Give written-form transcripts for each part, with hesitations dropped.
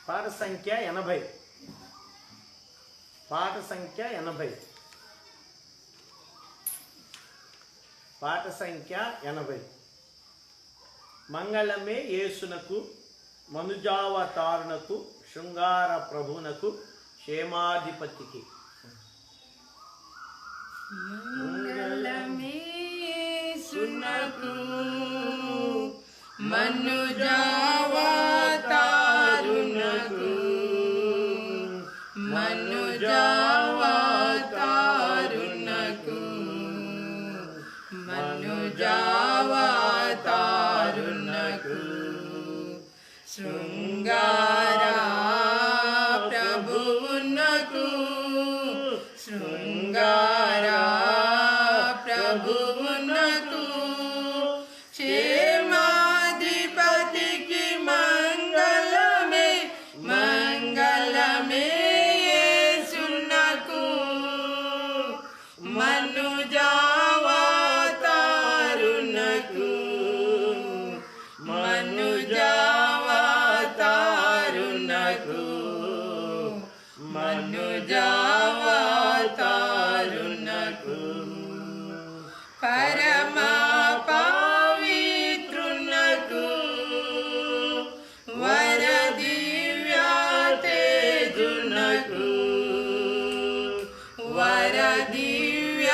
పాట సంఖ్య 80. పాట సంఖ్య 80. పాట సంఖ్య 80. మంగళమే యేసునకు మనుజావతారునకు శృంగార ప్రభునకు క్షేమాధిపతికి. మంగళమే యేసునకు మనుజావతారునకు మనుజావతారునకు మనుజావతారునకు శృంగార ప్రభువునకు శృంగార ప్రభువునకు క్షేమాధిపతికి మంగళమే మంగళమే యేసునకు మనుజావతారునకు మనుజావతారునకు మనుజావతారునకు పరమ పవిత్రునకు వర దివ్య తేజునకు వర దివ్య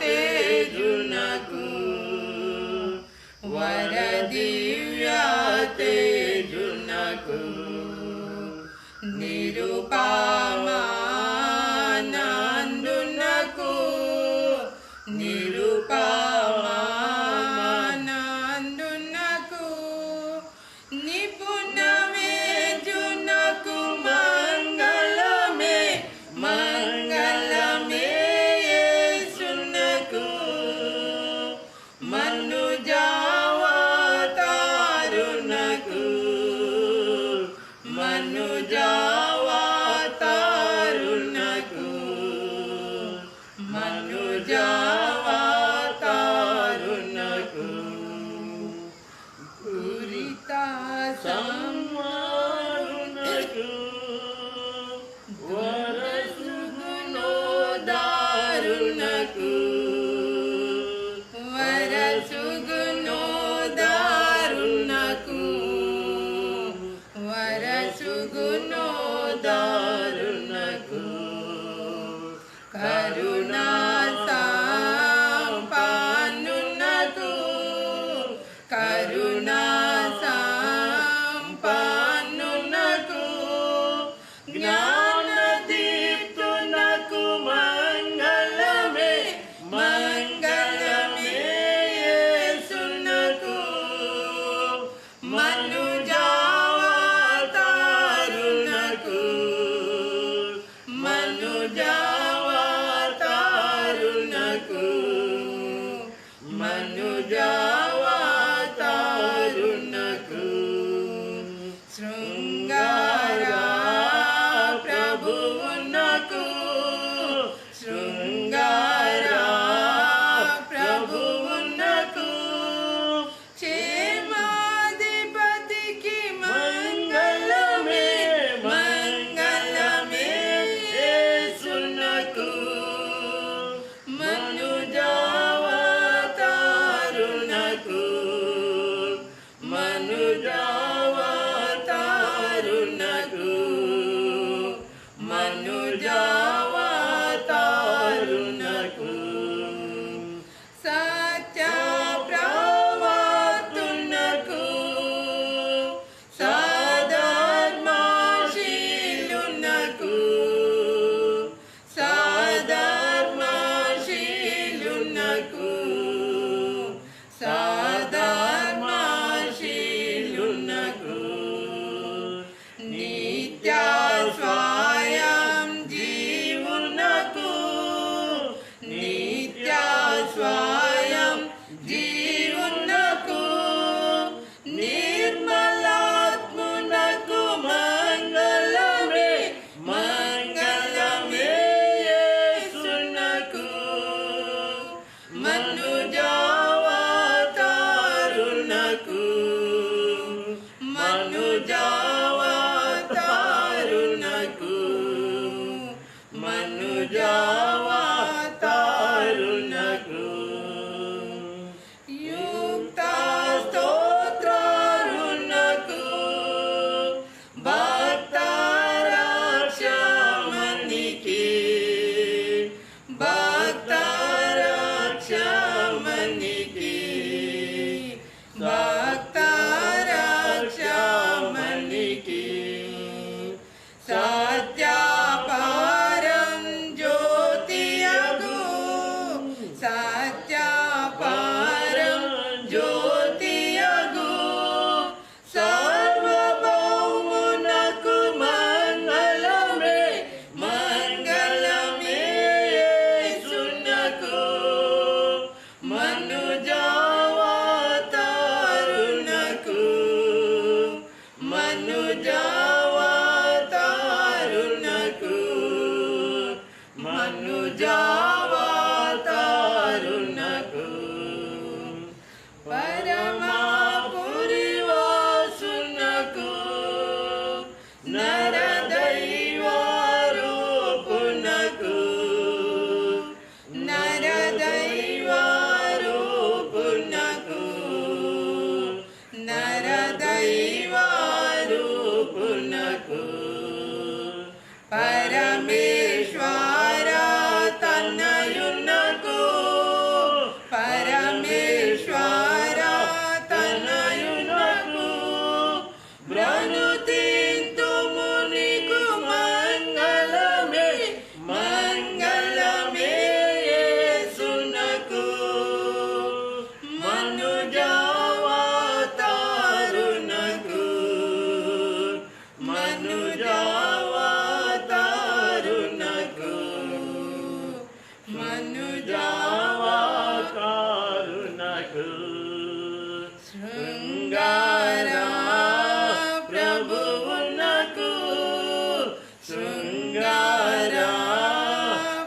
తేజునకు వర దివ్య తేజునకు నిరుపమానందునకు నిరుపమానందునకు నిపుణ వేజునకు మంగళమే మంగళమే యేసునకు మనుజావతారునకు మనుజావతారునకు మనుజావతారునకు పూరిత సంవారునకు వరసుగుణోదారునకు వరసుగుణోదారునకు వరసుగుణోదారునకు కరుణా సంపన్నునకు కరుణా సంపన్నునకు జ్ఞానదీప్తునకు మంగళమే మంగళమే యేసునకు మనుజావతారునకు మనుజావతారునకు మనుజావతారునకు శృంగార ప్రభువునకు శృంగార ప్రభువునకు క్షేమాధిపతి దైవరూపునకు పరమేశ్వర తనయునకు పరమేశ్వర తనయునకు బ్రనుతింతుము నీకు మంగళమే మంగళమే యేసునకు మనుజావతారునకు మనుజావతారునకు మనుజావతారునకు శృంగార ప్రభువునకు శృంగార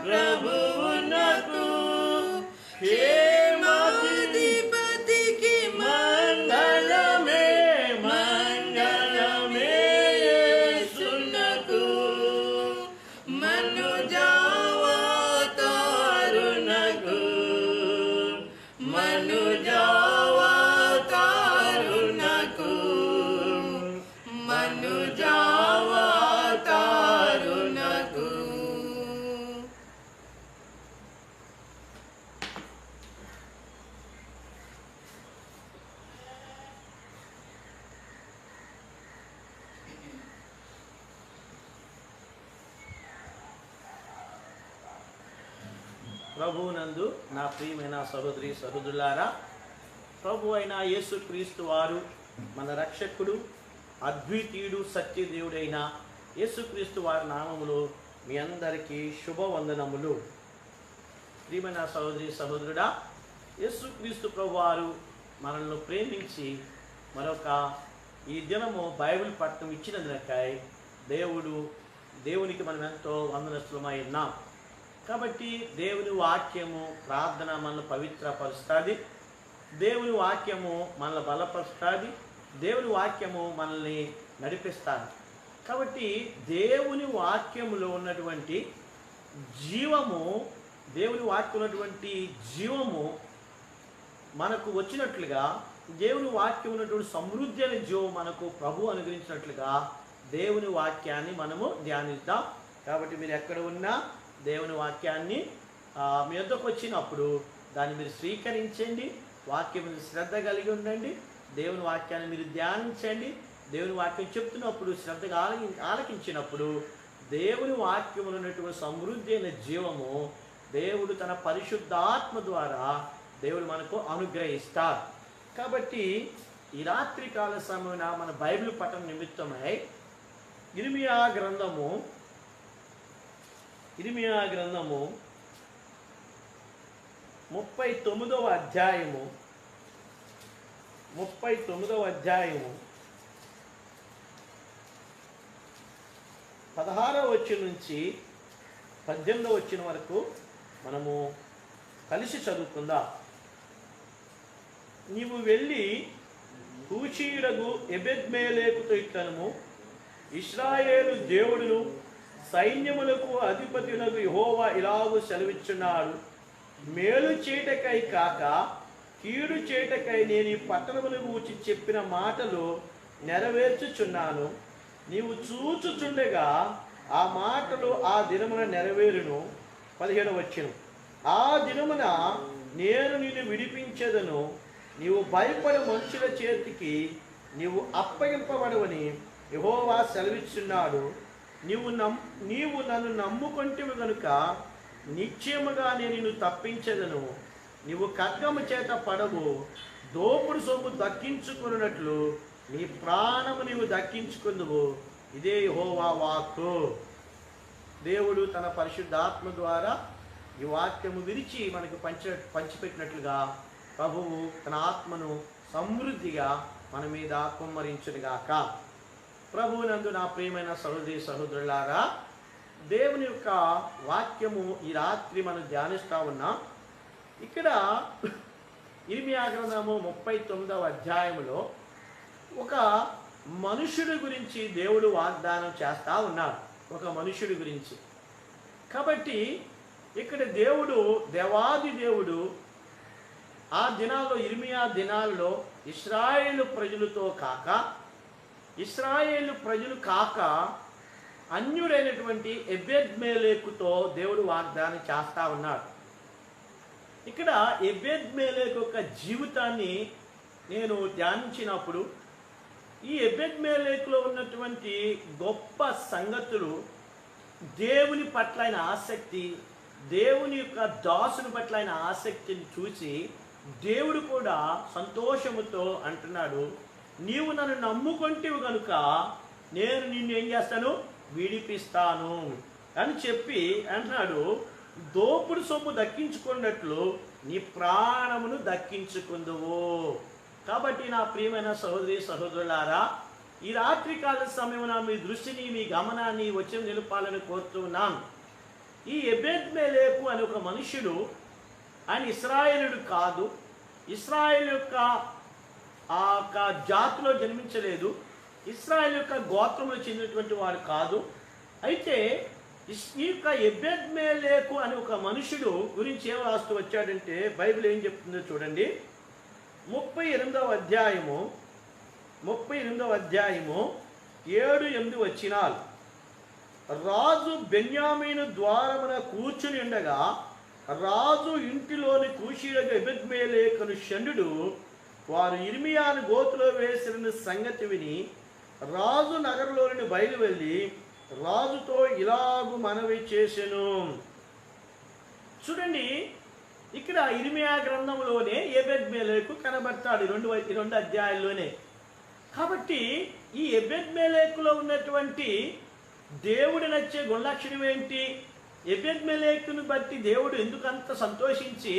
ప్రభువునకు హేమాధిపతికి మంగళమే మంగళమే యేసునకు మనుజావతారునకు మనుజావతారునకు మనుజావతారునకు ప్రభువునందు నా ప్రియమైన సహోదరి సహోదరులారా, ప్రభు అయిన యేసుక్రీస్తు వారు మన రక్షకుడు, అద్వితీయుడు, సత్యదేవుడైన యేసుక్రీస్తు వారి నామములో మీ అందరికీ శుభవందనములు. ప్రియమైన సహోదరి సహోదరుడా, యేసుక్రీస్తు ప్రభు వారు మనల్ని ప్రేమించి మరొక ఈ దినము బైబిల్ పట్టణం ఇచ్చినందుకై దేవునికి మనం ఎంతో వందనస్తులమై ఉన్నాం. కాబట్టి దేవుని వాక్యము ప్రార్థన మనల్ని పవిత్రపరుస్తుంది, దేవుని వాక్యము మనల్ని బలపరుస్తుంది, దేవుని వాక్యము మనల్ని నడిపిస్తుంది. కాబట్టి దేవుని వాక్యములో ఉన్నటువంటి జీవము, దేవుని వాక్యం ఉన్నటువంటి జీవము మనకు వచ్చినట్లుగా, దేవుని వాక్యం ఉన్నటువంటి సమృద్ధి అనే జీవం మనకు ప్రభు అనుగ్రహించినట్లుగా దేవుని వాక్యాన్ని మనము ధ్యానిద్దాం. కాబట్టి మీరు ఎక్కడ ఉన్నా దేవుని వాక్యాన్ని మీ వద్దకు వచ్చినప్పుడు దాన్ని మీరు స్వీకరించండి, వాక్యం మీద శ్రద్ధ కలిగి ఉండండి, దేవుని వాక్యాన్ని మీరు ధ్యానించండి. దేవుని వాక్యం చెప్తున్నప్పుడు శ్రద్ధగా ఆలకించినప్పుడు దేవుని వాక్యములో ఉన్నటువంటి సమృద్ధి అయిన జీవము దేవుడు తన పరిశుద్ధాత్మ ద్వారా దేవుడు మనకు అనుగ్రహిస్తారు. కాబట్టి ఈ రాత్రి కాల సమయన మన బైబిల్ పఠనం నిమిత్తమై ఇర్మియా గ్రంథము 39వ అధ్యాయము 16వ వచనం నుంచి 18వ వచనం వరకు మనము కలిసి చదువుకుందాం. నీవు వెళ్ళి కూషీయుడగు ఎబెద్మెలెకుతో ఇట్లనము, ఇశ్రాయేలు దేవుడును సైన్యములకు అధిపతులకు యెహోవా ఇలాగు సెలవిచ్చున్నాడు, మేలు చేయటకై కాక కీడు చేయటకై నేను ఈ పట్టణమును గూర్చి చెప్పిన మాటలు నెరవేర్చుచున్నాను. నీవు చూచుచుండగా ఆ మాటలు ఆ దినమున నెరవేరును. 17వ వచనం, ఆ దినమున నేను నిన్ను విడిపించెదను, నీవు భయపడే మనుషుల చేతికి నీవు అప్పగింపబడవని యెహోవా సెలవిచ్చున్నాడు. నీవు నన్ను నమ్ముకొంటివి గనుక నిశ్చయముగా నేను నిన్ను తప్పించెదను. నీవు ఖడ్గము చేత పడవు, దోపుడు సొమ్ము దక్కించుకున్నట్లు నీ ప్రాణము నీవు దక్కించుకుందువు. ఇదే యెహోవా వాక్కు. దేవుడు తన పరిశుద్ధాత్మ ద్వారా ఈ వాక్యము విరిచి మనకు పంచిపెట్టినట్లుగా ప్రభువు తన ఆత్మను సమృద్ధిగా మన మీద కుమ్మరించునుగాక. ప్రభువునందు నా ప్రియమైన సహోదరి సహోదరులారా, దేవుని యొక్క వాక్యము ఈ రాత్రి మనం ధ్యానిస్తూ ఉన్నాం. ఇక్కడ ఇర్మియా గ్రంథము 39వ అధ్యాయములో ఒక మనుషుడి గురించి దేవుడు వాగ్దానం చేస్తూ ఉన్నాడు, ఒక మనుషుడి గురించి. కాబట్టి ఇక్కడ దేవాది దేవుడు ఆ దినాల్లో, ఇర్మియా దినాల్లో ఇశ్రాయేలు ప్రజలతో కాక ఇశ్రాయేలు ప్రజలు కాక అన్యుడైనటువంటి ఎబెద్మెలెకుతో దేవుడు వాగ్దానం చేస్తా ఉన్నాడు. ఇక్కడ ఎబెద్మెలెకు యొక్క జీవితాన్ని నేను ధ్యానించినప్పుడు ఈ ఎబెద్మెలెకులో ఉన్నటువంటి గొప్ప సంగతులు, దేవుని పట్ల ఆయన ఆసక్తి, దేవుని యొక్క దాసుని పట్ల ఆయన ఆసక్తిని చూసి దేవుడు కూడా సంతోషముతో అంటున్నాడు, నీవు నన్ను నమ్ముకొంటివి కనుక నేను నిన్ను ఏం చేస్తాను, విడిపిస్తాను అని చెప్పి అంటున్నాడు, దోపుడు సొమ్ము దక్కించుకున్నట్లు నీ ప్రాణమును దక్కించుకుందువు. కాబట్టి నా ప్రియమైన సహోదరి సహోదరులారా, ఈ రాత్రికాల సమయమున మీ దృష్టిని, మీ గమనాన్ని వచ్చి నిలుపాలని కోరుతున్నాను. ఈ ఎబెద్మెలెకు అనే ఒక మనుషుడు, ఆయన ఇశ్రాయేలుడు కాదు, ఇశ్రాయేల్ యొక్క ఆ యొక్క జాతిలో జన్మించలేదు, ఇశ్రాయేల్ యొక్క గోత్రంలో చెందినటువంటి వాడు కాదు. అయితే ఈ యొక్క ఎబెద్మెలెకు అనే ఒక మనుషుడు గురించి ఏం రాస్తూ వచ్చాడంటే బైబిల్ ఏం చెప్తుందో చూడండి. 38వ అధ్యాయము 7-8 వచనాలు. రాజు బెన్యామీను ద్వారమున కూర్చుని ఉండగా రాజు ఇంటిలోని కూషీయుడైన ఎబెద్మెలెకును షండు వారు ఇర్మియాను గోతులో వేసిన సంగతి విని రాజు నగరంలోని బయలువెళ్ళి రాజుతో ఇలాగు మనవి చేసెను. చూడండి, ఇక్కడ ఇర్మియా గ్రంథంలోనే ఎబెద్మెలెకు కనబడతాడు, 2 అధ్యాయాల్లోనే. కాబట్టి ఈ ఎబెద్మెలెకులో ఉన్నటువంటి దేవుడు నచ్చే గుణలక్షణం ఏంటి? ఎబెద్మెలెకును బట్టి దేవుడు ఎందుకంత సంతోషించి,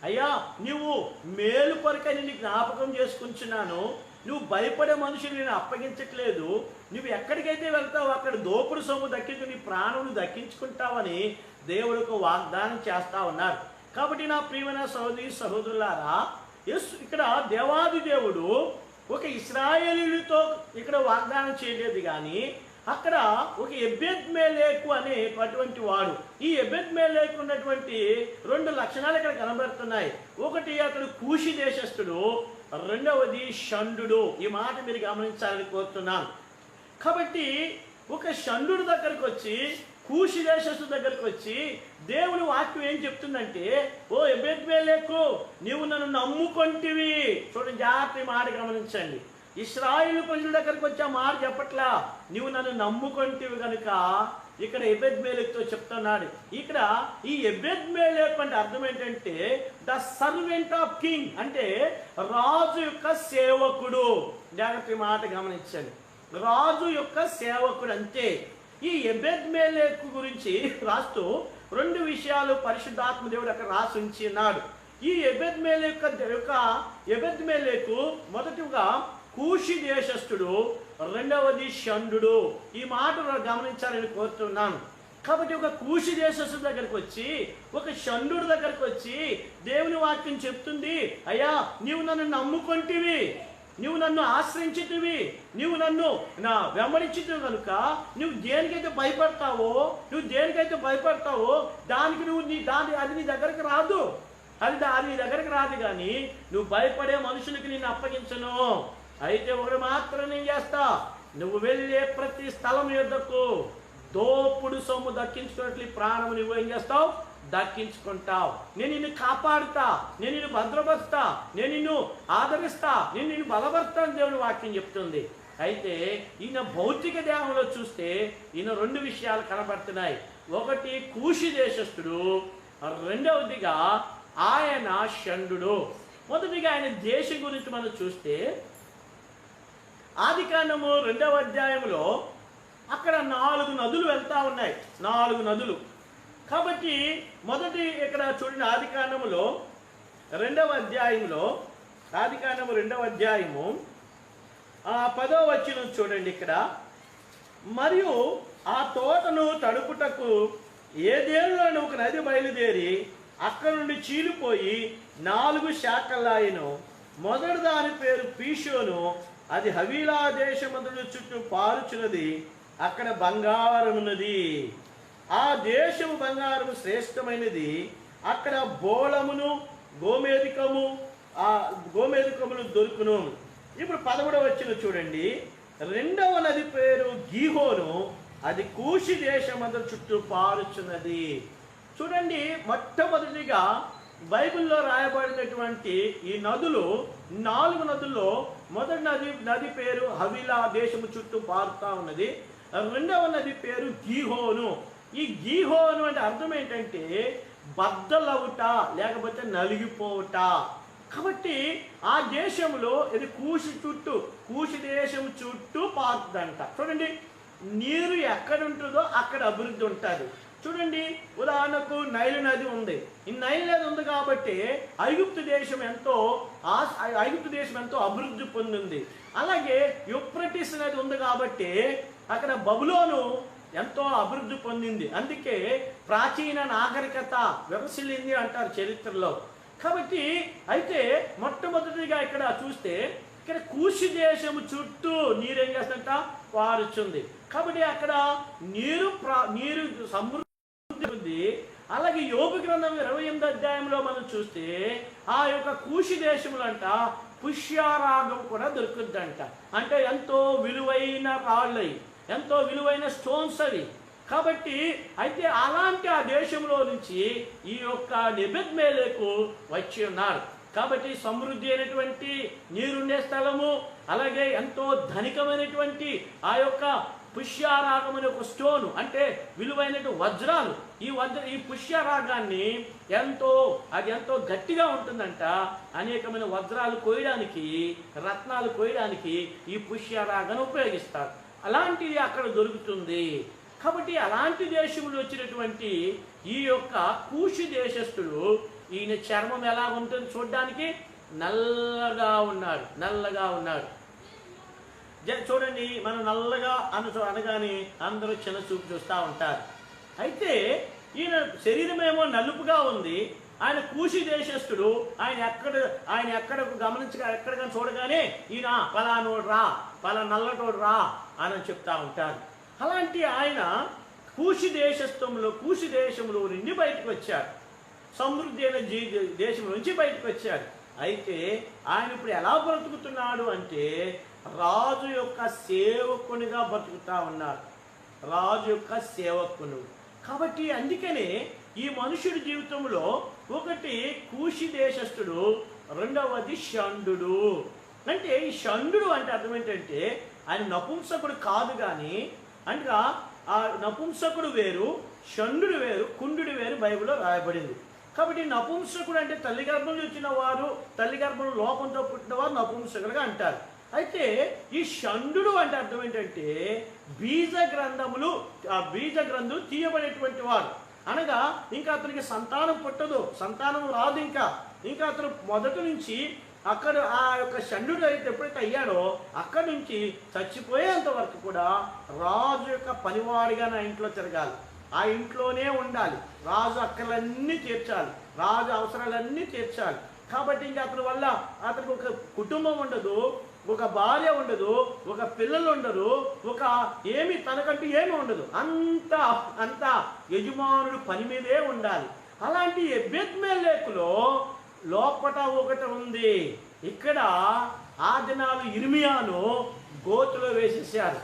అయ్యా నువ్వు మేలు కొరకని నీకు జ్ఞాపకం చేసుకుంటున్నాను, నువ్వు భయపడే మనుషులు నేను అప్పగించట్లేదు, నువ్వు ఎక్కడికైతే వెళ్తావో అక్కడ దోపుడు సొమ్ము దక్కించుకుని ప్రాణులు దక్కించుకుంటావని దేవుడికి వాగ్దానం చేస్తా ఉన్నారు. కాబట్టి నా ప్రియమైన సహోదరి సహోదరులారా, ఇక్కడ దేవాది దేవుడు ఒక ఇశ్రాయేలీయులతో ఇక్కడ వాగ్దానం చేయలేదు, కానీ అక్కడ ఒక ఎబెద్మెలెకు అనేటువంటి వాడు, ఈ ఎబెద్మెలెకు ఉన్నటువంటి 2 లక్షణాలు ఇక్కడ కనబడుతున్నాయి. ఒకటి అతడు కూషి దేశస్థుడు, రెండవది షండు. ఈ మాట మీరు గమనించాలని కోరుతున్నాను. కాబట్టి ఒక షండు దగ్గరకు వచ్చి, కూషి దేశస్థుడి దగ్గరకు వచ్చి దేవుని వాక్యం ఏం చెప్తుందంటే, ఓ ఎబెద్మెలెకు నీవు నన్ను నమ్ముకొంటివి. చూడండి, జాగ్రత్త మాట గమనించండి. ఇశ్రాయేలు ప్రజల దగ్గరకు వచ్చి ఆ మాట చెప్పట్లా, నీవు నన్ను నమ్ముకొంటివి కనుక ఇక్కడ ఎబెద్మెలెకుతో చెప్తున్నాడు. ఇక్కడ ఈ ఎబెద్మెలెకు అంటే అర్థం ఏంటంటే ద సర్వెంట్ ఆఫ్ కింగ్, అంటే రాజు యొక్క సేవకుడు. జాగ్రత్త మాట గమనించండి, రాజు యొక్క సేవకుడు అంతే. ఈ ఎబెద్మెలెకు గురించి రాస్తూ 2 విషయాలు పరిశుద్ధాత్మ దేవుడు అక్కడ రాసి ఉంచి ఉన్నాడు. ఈ ఎబెద్మెలెకు మొదటిగా కూషి దేశస్థుడు, రెండవది షండు. ఈ మాట గమనించాలని కోరుతున్నాను. కాబట్టి ఒక కూషి దేశస్థుడి దగ్గరికి వచ్చి, ఒక షండు దగ్గరికి వచ్చి దేవుని వాక్యం చెప్తుంది, అయ్యా నీవు నన్ను నమ్ముకొంటివి, నువ్వు నన్ను ఆశ్రయించితివి, నువ్వు నన్ను నా వెంబడించితివి కనుక నువ్వు దేనికైతే భయపడతావో దానికి నువ్వు అది నీ దగ్గరికి రాదు, అది నీ దగ్గరికి రాదు. కానీ నువ్వు భయపడే మనుషులకి నేను అప్పగించను. అయితే ఒకటి మాత్రం నేను చేస్తా, నువ్వు వెళ్ళే ప్రతి స్థలం యొద్దకు దోపుడు సొమ్ము దక్కించుకున్నట్లు ప్రాణము నువ్వు ఏం చేస్తావు, దక్కించుకుంటావు. నేను నిన్ను కాపాడుతా, నేను నిన్ను భద్రపరుస్తా, నేను నిన్ను ఆదరిస్తా, నేను నిన్ను బలపరుస్తాను దేవుని వాక్యం చెప్తుంది. అయితే ఈయన భౌతిక దేహంలో చూస్తే ఈయన 2 విషయాలు కనబడుతున్నాయి. ఒకటి కూషి దేశస్థుడు, రెండవదిగా ఆయన షండు. మొదటిగా ఆయన దేశం గురించి మనం చూస్తే ఆదికాండము 2వ అధ్యాయంలో అక్కడ 4 నదులు వెళ్తా ఉన్నాయి, 4 నదులు. కాబట్టి మొదటి ఇక్కడ చూడండి, ఆదికాండములో 2వ అధ్యాయంలో, ఆదికాండము 2వ అధ్యాయము 10వ వచనం చూడండి. ఇక్కడ మరియు ఆ తోటను తడుపుటకు ఏదేనులోని ఒక నది బయలుదేరి అక్కడ నుండి చీలిపోయి 4 శాఖలాయను. మొదటి దాని పేరు పీషోను, అది హవీలా దేశమంతటి చుట్టూ పారుచున్నది, అక్కడ బంగారం ఉన్నది. ఆ దేశము బంగారము శ్రేష్టమైనది, అక్కడ బోళమును గోమేధికములు దొరుకును. ఇప్పుడు 11వ వచనం చూడండి. రెండవ నది పేరు గీహోను, అది కూషి దేశమందు చుట్టూ పారుచున్నది. చూడండి, మొట్టమొదటిగా బైబిల్లో రాయబడినటువంటి ఈ నదులు 4 నదుల్లో మొదటి నది పేరు హవిలా, దేశము చుట్టూ పారుతా ఉన్నది. రెండవ నది పేరు గీహోను. ఈ గీహోను అంటే అర్థం ఏంటంటే బద్దలవుట, లేకపోతే నలిగిపోవుట. కాబట్టి ఆ దేశంలో ఇది కూషి దేశం చుట్టూ పారుతుందంట. చూడండి, నీరు ఎక్కడ ఉంటుందో అక్కడ అభివృద్ధి ఉంటుంది. చూడండి, ఉదాహరణకు నైలు నది ఉంది. ఈ నైలు నది ఉంది కాబట్టి ఐగుప్తు దేశం ఎంతో అభివృద్ధి పొందింది. అలాగే యూఫ్రటీస్ నది ఉంది కాబట్టి అక్కడ బబులోను ఎంతో అభివృద్ధి పొందింది. అందుకే ప్రాచీన నాగరికత వికసిల్లింది అంటారు చరిత్రలో. కాబట్టి అయితే మొట్టమొదటిగా ఇక్కడ చూస్తే ఇక్కడ కూషి దేశము చుట్టూ నీరేం చేస్తుందంట, పారుచుంది. కాబట్టి అక్కడ నీరు సమృద్ధి. అలాగే యోబు గ్రంథం 28వ అధ్యాయంలో మనం చూస్తే ఆ యొక్క కూషి దేశములు అంట పుష్యరాగం కూడా దొరుకుద్దంట. అంటే ఎంతో విలువైన రాళ్ళయి, ఎంతో విలువైన స్టోన్స్ అవి. కాబట్టి అయితే అలాంటి ఆ దేశంలో నుంచి ఈ యొక్క నెబెద్మెలెకు వచ్చి ఉన్నారు. కాబట్టి సమృద్ధి అయినటువంటి నీరుండే స్థలము, అలాగే ఎంతో ధనికమైనటువంటి ఆ యొక్క పుష్యరాగం అనే ఒక స్టోను, అంటే విలువైనటువంటి వజ్రాలు. ఈ పుష్యరాగాన్ని అది ఎంతో గట్టిగా ఉంటుందంట. అనేకమైన వజ్రాలు కోయడానికి, రత్నాలు కోయడానికి ఈ పుష్యరాగాన్ని ఉపయోగిస్తారు. అలాంటిది అక్కడ దొరుకుతుంది. కాబట్టి అలాంటి దేశంలో వచ్చినటువంటి ఈ యొక్క కూషి దేశస్థుడు, ఈయన చర్మం ఎలా ఉంటుంది చూడడానికి, నల్లగా ఉన్నాడు. చూడండి, మనం నల్లగా అనగానే అందరూ చిన్న చూపు చూస్తూ ఉంటారు. అయితే ఈయన శరీరమేమో నలుపుగా ఉంది. ఆయన కూషి దేశస్థుడు. ఆయన ఎక్కడ ఎక్కడికైనా చూడగానే ఈయన పలానోడు రా, పలా నల్లటోడు రా అని చెప్తా ఉంటారు. అలాంటి ఆయన కూషి దేశంలో నుండి బయటకు వచ్చాడు. సమృద్ధి అయిన దేశం నుంచి బయటకు వచ్చాడు. అయితే ఆయన ఇప్పుడు ఎలా బ్రతుకుతున్నాడు అంటే రాజు యొక్క సేవకునిగా బ్రతుకుతా ఉన్నాడు. రాజు యొక్క సేవకును. కాబట్టి అందుకనే ఈ మనుషుడి జీవితంలో ఒకటి కూషి దేశస్థుడు, రెండవది షండు. అంటే ఈ షండు అంటే అర్థం ఏంటంటే ఆయన నపుంసకుడు కాదు, కానీ అనగా ఆ నపుంసకుడు వేరు, షండు వేరు, కుండు వేరు బైబిల్లో రాయబడింది. కాబట్టి నపుంసకుడు అంటే తల్లి గర్భంలో వచ్చిన వారు, తల్లి గర్భంలో లోపంతో పుట్టిన వారు నపుంసకులుగా అంటారు. అయితే ఈ షండు అంటే అర్థం ఏంటంటే బీజ గ్రంథులు తీయబడేటువంటి వారు. అనగా ఇంకా అతనికి సంతానం పుట్టదు, సంతానం రాదు. ఇంకా అతను మొదటి నుంచి అక్కడ ఆ యొక్క షండు అయితే ఎప్పుడైతే అయ్యాడో అక్కడి నుంచి చచ్చిపోయేంత వరకు కూడా రాజు యొక్క పనివాడిగా నా ఇంట్లో తిరగాలి, ఆ ఇంట్లోనే ఉండాలి, రాజు అక్కర్లన్నీ తీర్చాలి, రాజు అవసరాలన్నీ తీర్చాలి. కాబట్టి ఇంకా అతని వల్ల అతనికి ఒక కుటుంబం ఉండదు, ఒక భార్య ఉండదు, ఒక పిల్లలు ఉండరు, తనకంటూ ఏమీ ఉండదు. అంతా యజమానుడు పని మీదే ఉండాలి. అలాంటి ఎబెద్మెలెకులో లోపట ఒకటి ఉంది. ఇక్కడ ఆ దినాలు ఇర్మియాను గోతులో వేసేసారు.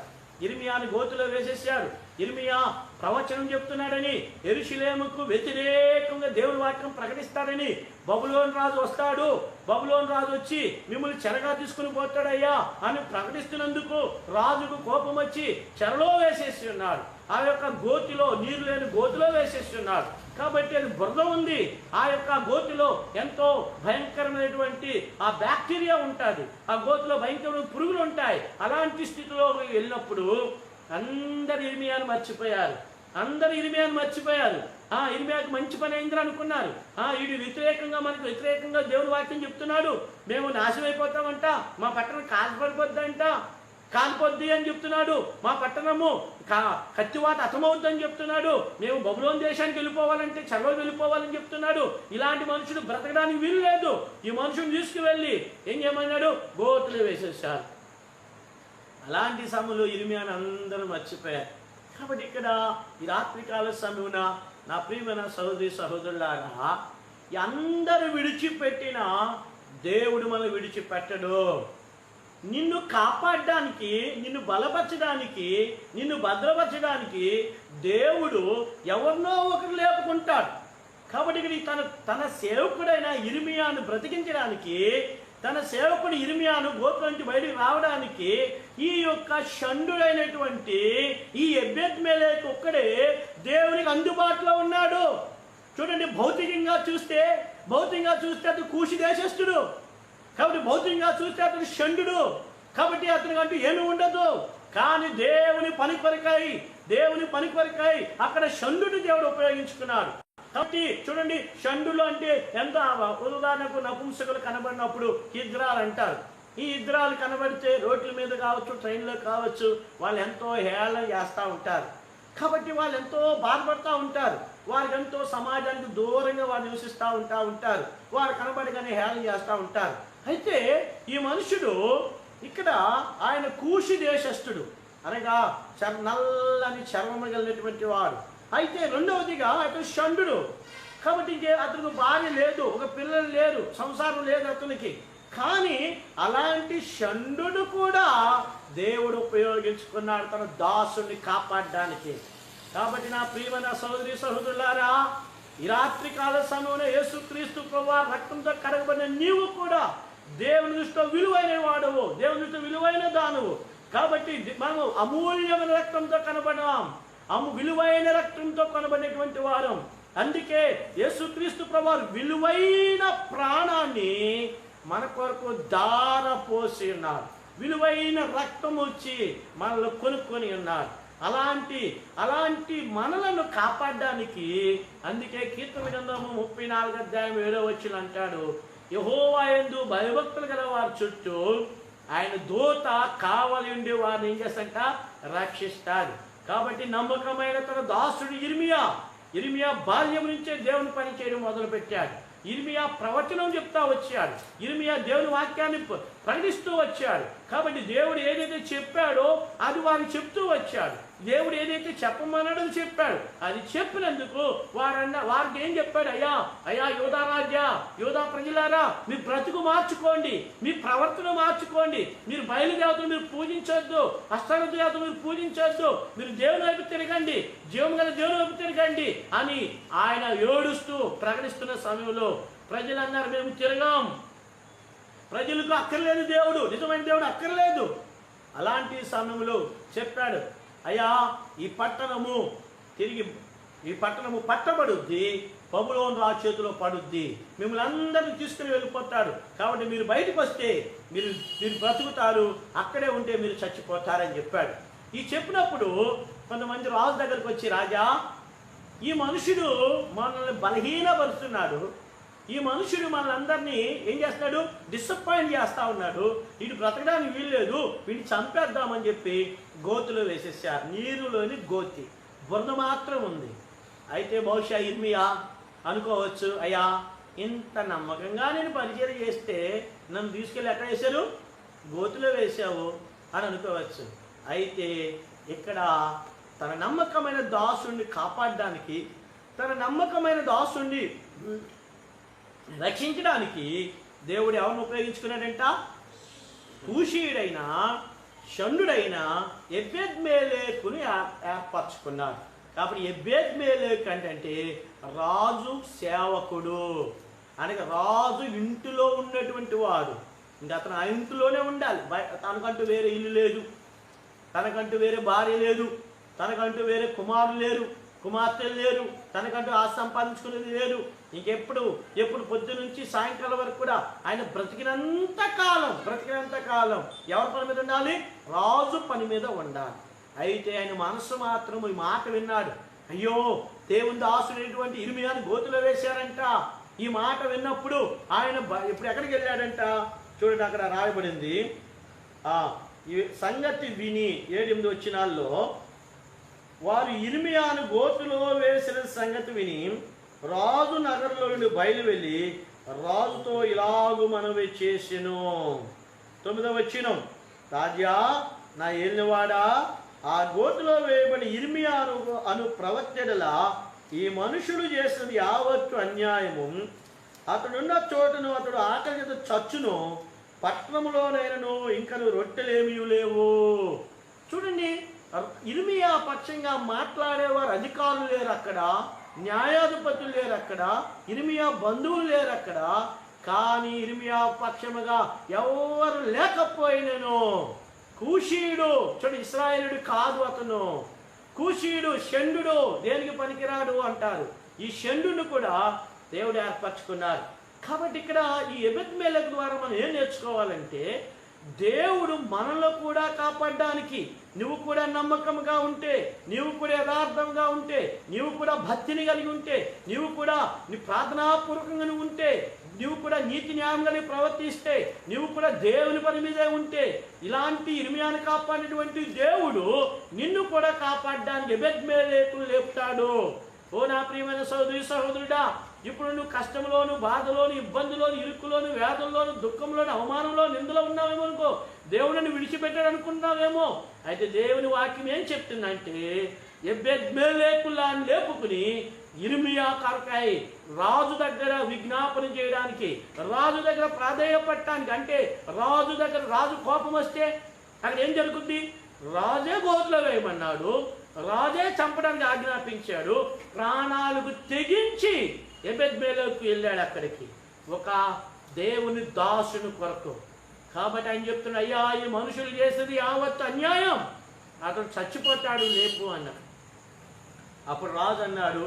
ఇర్మియా ప్రవచనం చెప్తున్నాడని, యెరూషలేముకు వ్యతిరేకంగా దేవుని వాక్యం ప్రకటిస్తాడని, బబులోను రాజు వస్తాడు, బబులోను రాజు వచ్చి మిమ్మల్ని చెరగా తీసుకుని పోతాడయ్యా అని ప్రకటిస్తున్నందుకు రాజుకు కోపం వచ్చి చెరలో వేసేసి ఉన్నాడు. ఆ యొక్క గోతిలో, నీరు లేని గోతిలో వేసేసి ఉన్నాడు. కాబట్టి అది బురద ఉంది. ఆ యొక్క గోతిలో ఎంతో భయంకరమైనటువంటి ఆ బ్యాక్టీరియా ఉంటుంది, ఆ గోతిలో భయంకరమైన పురుగులు ఉంటాయి. అలాంటి స్థితిలో వెళ్ళినప్పుడు అందరు ఇర్మియాను మర్చిపోయారు. ఇర్మియాకి మంచి పని అయిందని అనుకున్నారు. వీడు మనకు వ్యతిరేకంగా దేవుని వాక్యం చెప్తున్నాడు, మేము నాశనమైపోతామంట, మా పట్టణం కాలిపోద్ది అని చెప్తున్నాడు, మా పట్టణము కత్తివాత అతమవుద్దని చెప్తున్నాడు, మేము బబులోను దేశానికి వెళ్ళిపోవాలంటే చెరలో వెళ్ళిపోవాలని చెప్తున్నాడు. ఇలాంటి మనుషుడు బ్రతకడానికి వీలు లేదు. ఈ మనుషుని తీసుకువెళ్ళి ఏం చేయమన్నాడు, గోతులు వేసేసారు. అలాంటి సమయంలో ఇర్మియాను అందరూ మర్చిపోయారు. కాబట్టి ఇక్కడ ఈ రాత్రికాల సమయమున నా ప్రియమైన సహోదరులారా, అందరూ విడిచిపెట్టిన దేవుడు మనం విడిచిపెట్టడు. నిన్ను కాపాడడానికి, నిన్ను బలపరచడానికి, నిన్ను భద్రపరచడానికి దేవుడు ఎవరినో ఒకరు లేపుకుంటాడు. కాబట్టి ఇక్కడ తన సేవకుడైన ఇర్మియాను బ్రతికించడానికి, తన సేవకుడు ఇర్మియాను గోత్రం నుంచి బయటికి రావడానికి ఈ యొక్క షండుడైనటువంటి ఈ ఎబెద్మెలెకు ఒక్కడే దేవునికి అందుబాటులో ఉన్నాడు. చూడండి, భౌతికంగా చూస్తే అతను కూషి దేశస్థుడు, కాబట్టి భౌతికంగా చూస్తే అతను షండు, కాబట్టి అతనికి అంటూ ఏమి ఉండదు. కానీ దేవుని పని కొరకై అక్కడ షండుని దేవుడు ఉపయోగించుకున్నాడు. కాబట్టి చూడండి, షండులు అంటే ఎంత, ఉదాహరణకు నపుంసకులు కనబడినప్పుడు ఇద్రాలు అంటారు. ఈ ఇద్రాలు కనబడితే రోడ్ల మీద కావచ్చు, ట్రైన్లో కావచ్చు, వాళ్ళు ఎంతో హేళన చేస్తూ ఉంటారు. కాబట్టి వాళ్ళు ఎంతో బాధపడుతూ ఉంటారు. వారికి ఎంతో సమాజానికి దూరంగా వారు నివసిస్తూ ఉంటారు. వారు కనబడిగానే హేళన చేస్తూ ఉంటారు. అయితే ఈ మనుషుడు ఇక్కడ ఆయన కూషి దేశస్థుడు, అనగా నల్లని చర్మము కలిగినటువంటి వాడు. అయితే రెండవదిగా అతను షండు, కాబట్టి అతనికి భార్య లేదు, ఒక పిల్లలు లేరు, సంసారం లేదు అతనికి. కానీ అలాంటి షండును కూడా దేవుడు ఉపయోగించుకున్నాడు తన దాసుని కాపాడడానికి. కాబట్టి నా ప్రియమైన సహోదరి సహోదరులారా, ఈ రాత్రి కాల సమయంలో యేసుక్రీస్తు ప్రభువు రక్తంతో కడగబడిన నీవు కూడా దేవుని దృష్టిలో విలువైన వాడవు, దేవుని దృష్టిలో విలువైన దానవు. కాబట్టి మనం అమూల్యమైన రక్తంతో కనబడాం, విలువైన రక్తంతో కనబడినటువంటి వారం. అందుకే యేసుక్రీస్తు ప్రభువు విలువైన ప్రాణాన్ని మన కొరకు ధార పోసి ఉన్నారు, విలువైన రక్తం వచ్చి మనల్ని కొనుక్కొని ఉన్నారు. అలాంటి మనలను కాపాడడానికి అందుకే కీర్తన గ్రంథము 34:7 అంటాడు, యెహోవా యందు భయభక్తులు గల వారి చుట్టూ ఆయన దూత కావలి ఉండి వారిని ఏం చేస్తాంట, రక్షిస్తాడు. కాబట్టి నమ్మకమైన తన దాసుడు ఇర్మియా బాల్యం నుంచే దేవుని పని చేయడం మొదలు పెట్టాడు. ఇర్మియా ప్రవచనం చెప్తా వచ్చాడు, ఇర్మియా దేవుని వాక్యాన్ని ప్రకటిస్తూ వచ్చాడు. కాబట్టి దేవుడు ఏదైతే చెప్పాడో అది వారికి చెప్తూ వచ్చాడు. దేవుడు ఏదైతే చెప్పమన్నాడో చెప్పాడు. అది చెప్పినందుకు వారికి ఏం చెప్పాడు, అయ్యా యోధా రాజ్య, యోధా ప్రజలారా, మీ బ్రతుకు మార్చుకోండి, మీ ప్రవర్తన మార్చుకోండి, మీరు బయలుదేవతలు మీరు పూజించొద్దు, అష్టాదశ దేవతలు మీరు పూజించొద్దు, మీరు దేవుని వైపు తిరగండి, జీవం గల దేవుని వైపు తిరగండి అని ఆయన ఏడుస్తూ ప్రకటిస్తున్న సమయంలో ప్రజలందరూ మేము తిరగాం, ప్రజలకు అక్కర్లేదు దేవుడు, నిజమైన దేవుడు అక్కర్లేదు. అలాంటి సమయంలో చెప్పాడు, అయ్యా ఈ పట్టణము పట్టబడుద్ది, బబులోను రాజు చేతిలో పడుద్ది, మిమ్మల్ని అందరినీ తీసుకుని వెళ్ళిపోతాడు. కాబట్టి మీరు బయటకు వస్తే మీరు బ్రతుకుతారు, అక్కడే ఉంటే మీరు చచ్చిపోతారని చెప్పాడు. ఈ చెప్పినప్పుడు కొంతమంది రాజు దగ్గరికి వచ్చి, రాజా ఈ మనుషుడు మనల్ని బలహీనపరుస్తున్నాడు, ఈ మనుషుడు మనందరినీ ఏం చేస్తున్నాడు, డిసప్పాయింట్ చేస్తా ఉన్నాడు, వీడు బ్రతకడానికి వీల్లేదు, వీడిని చంపేద్దామని చెప్పి గోతులో వేసేసారు. నీరులోని గోతి, బురద మాత్రం ఉంది. అయితే బహుశా ఇర్మియా అనుకోవచ్చు, అయ్యా ఇంత నమ్మకంగా నేను పరిచయం చేస్తే నన్ను తీసుకెళ్ళి ఎక్కడ వేశారు, గోతులో వేశావు అని అనుకోవచ్చు. అయితే ఇక్కడ తన నమ్మకమైన దాసుని కాపాడడానికి, తన నమ్మకమైన దాసుని రక్షించడానికి దేవుడు ఎవరిని ఉపయోగించుకున్నాడంట, కూషీయుడైన షండుడైన ఎబెద్మెలెకుని ఏర్పరచుకున్నాడు. కాబట్టి ఎబెద్మెలెకు అంటే రాజు సేవకుడు, అనగా రాజు ఇంటిలో ఉన్నటువంటి వాడు. ఇంకా అతను ఆ ఇంటిలోనే ఉండాలి, తనకంటూ వేరే ఇల్లు లేదు, తనకంటూ వేరే భార్య లేదు, తనకంటూ వేరే కుమారులు లేరు, కుమార్తెలు లేరు, తనకంటూ సంపాదించుకునేది లేదు. ఇంకెప్పుడు పొద్దు నుంచి సాయంకాలం వరకు కూడా ఆయన బ్రతికినంత కాలం ఎవరి పని మీద ఉండాలి, రాజు పని మీద ఉండాలి. అయితే ఆయన మనసు మాత్రం ఈ మాట విన్నాడు, అయ్యో దేవుని దాసుడైనటువంటి ఇర్మియాను గోతులో వేశారంట. ఈ మాట విన్నప్పుడు ఆయన ఇప్పుడు ఎక్కడికి వెళ్ళాడంట, చూడండి అక్కడ రాయబడింది, ఈ సంగతి విని 7-8 వచనాల్లో వారు ఇర్మియాను గోతులో వేసిన సంగతి విని రాజు నగరంలో నుండి బయలు వెళ్ళి రాజుతో ఇలాగు మనవి చేసెను. 9వ వచనం, రాజా నా ఏలినవాడా, ఆ గోతులో వేయబడి ఇర్మియాను అను ప్రవక్తెడల ఈ మనుషుడు చేసినది యావత్తు అన్యాయము, అతడున్న చోటును అతడు ఆకలి చేత చచ్చును, పట్టణంలోనైనను ఇంకను రొట్టెలేమీ లేవు. చూడండి, ఇర్మియా పక్షంగా మాట్లాడేవారు అధికారులు లేరు అక్కడ, న్యాయాధిపతులు లేరు అక్కడ, ఇర్మియా బంధువులు లేరు అక్కడ. కానీ ఇర్మియా పక్షముగా ఎవరు లేకపోయినను కూషీయుడు, చూడు ఇశ్రాయేలుడు కాదు అతను, కూషీయుడు షండు దేనికి పనికిరాడు అంటారు. ఈ షండును కూడా దేవుడు ఏర్పరచుకున్నారు. కాబట్టి ఇక్కడ ఈ ఎబెద్మెలెకు ద్వారా మనం ఏం నేర్చుకోవాలంటే, దేవుడు మనలో కూడా కాపాడడానికి, నువ్వు కూడా నమ్మకంగా ఉంటే, నీవు కూడా యథార్థంగా ఉంటే, నీవు కూడా భక్తిని కలిగి ఉంటే, నీవు కూడా నీ ప్రార్థనాపూర్వకంగా నువ్వు ఉంటే, నీవు కూడా నీతి న్యాయంగా ప్రవర్తిస్తే, నీవు కూడా దేవుని పని మీదే ఉంటే, ఇలాంటి ఇర్మియాను కాపాడినటువంటి దేవుడు నిన్ను కూడా కాపాడడానికి ఎబెద్మెలెకును లేపుతాడు. ఓ నా ప్రియమైన సహోదరి సహోదరుడా, ఇప్పుడు నువ్వు కష్టంలోను, బాధలోను, ఇబ్బందులోను, ఇరుకులోను, వేదనలోను, దుఃఖంలోను, అవమానంలో, నిందలో ఉన్నావేమో అనుకో. దేవుడిని విడిచిపెట్టాడు అనుకుంటున్నావేమో. అయితే దేవుని వాక్యం ఏం చెప్తుందంటే, ఎబెద్మెలెకులను లేపుకుని ఇర్మియా కొరకై రాజు దగ్గర విజ్ఞాపన చేయడానికి, రాజు దగ్గర ప్రాధేయపడటానికి. అంటే రాజు దగ్గర, రాజు కోపం వస్తే అక్కడ ఏం జరుగుద్ది? రాజే గోతులో వేయమన్నాడు, రాజే చంపడానికి ఆజ్ఞాపించాడు. ప్రాణాలకు తెగించి ఎబెద్మెలెకు వెళ్ళాడు అక్కడికి, ఒక దేవుని దాసుని కొరకు. కాబట్టి ఆయన చెప్తున్నాడు, అయ్యా ఈ మనుషులు చేసేది యావత్తు అన్యాయం, అతను చచ్చిపోతాడు, లేపు అన్నాడు. అప్పుడు రాజు అన్నాడు,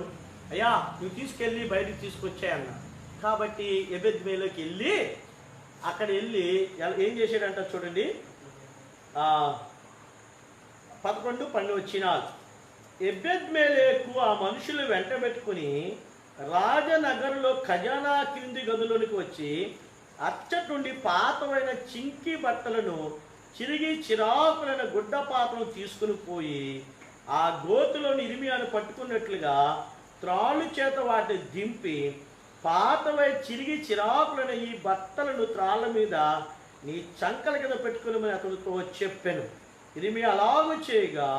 అయ్యా నువ్వు తీసుకెళ్ళి బయటకు తీసుకొచ్చాయి అన్నాడు. కాబట్టి ఎబెద్మెలెకు వెళ్ళి అక్కడ వెళ్ళి ఏం చేశాడంట చూడండి, 11-12 వచ్చినాలు. ఎబెద్మెలెకు ఆ మనుషులు వెంట పెట్టుకుని రాజనగర్లో ఖజానా క్రింది గదులోనికి వచ్చి అచ్చటుండి పాతమైన చింకి బట్టలను, చిరిగి చిరాకులైన గుడ్డ పాత్రను తీసుకుని పోయి ఆ గోతులోని ఇర్మియాను పట్టుకున్నట్లుగా త్రాళ్ళు చేత వాటిని దింపి, పాతవై చిరిగి చిరాకులైన ఈ బట్టలను త్రాళ్ళ మీద నీ చంకల కింద పెట్టుకుని అతనితో చెప్పాను. ఇర్మియా అలాగూ చేయగా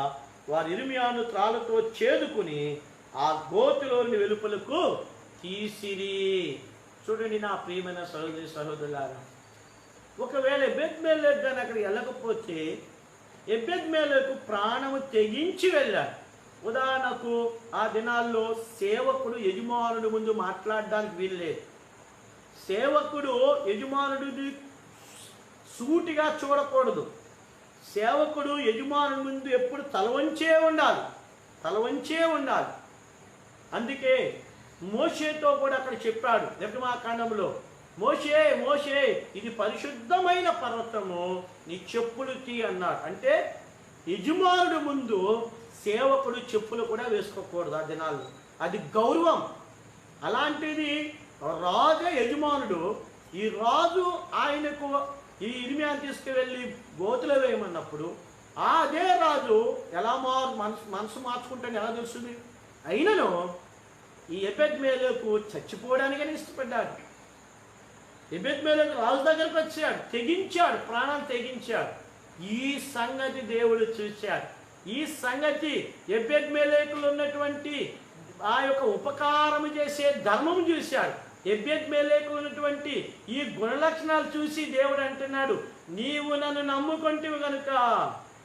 వారు ఇర్మియాను త్రాళ్ళతో చేదుకుని ఆ గోతులోని వెలుపలకు తీసిరి. చూడండి నా ప్రియమైన సహోదరి సహోదరులారా, ఒకవేళ ఎబెద్మెలెకు కానీ అక్కడికి వెళ్ళకపోతే ఎబెద్మెలెకు ప్రాణము తెగించి వెళ్ళాడు. ఉదాహరణకు ఆ దినాల్లో సేవకుడు యజమానుడి ముందు మాట్లాడడానికి వీల్లేదు. సేవకుడు యజమానుడిని సూటిగా చూడకూడదు. సేవకుడు యజమానుడి ముందు ఎప్పుడు తలవంచే ఉండాలి, తలవంచే ఉండాలి. అందుకే మోషేతో కూడా అక్కడ చెప్పాడు నిర్గమాకాండంలో, మోషే మోషే ఇది పరిశుద్ధమైన పర్వతము, నీ చెప్పులు తీ అన్నాడు. అంటే యజమానుడి ముందు సేవకుడు చెప్పులు కూడా వేసుకోకూడదు ఆ దినాల్లో, అది గౌరవం. అలాంటిది రాజే యజమానుడు. ఈ రాజు ఆయనకు ఈ ఇర్మియాను తీసుకువెళ్ళి గోతులో వేయమన్నప్పుడు అదే రాజు ఎలా మనసు మార్చుకుంటాను ఎలా తెలుస్తుంది? అయినను ఈ ఎబెద్మెలెకు చచ్చిపోవడానికని ఇష్టపడ్డాడు. ఎబెద్మెలెకు రాజు దగ్గరకు వచ్చాడు, తెగించాడు, ప్రాణాలు తెగించాడు. ఈ సంగతి దేవుడు చూశాడు. ఈ సంగతి ఎబెద్మెలెకులో ఉన్నటువంటి ఆ యొక్క ఉపకారం చేసే ధర్మం చూశాడు. ఎబెద్మెలెకు ఉన్నటువంటి ఈ గుణలక్షణాలు చూసి దేవుడు అంటున్నాడు, నీవు నన్ను నమ్ముకుంటేవి కనుక,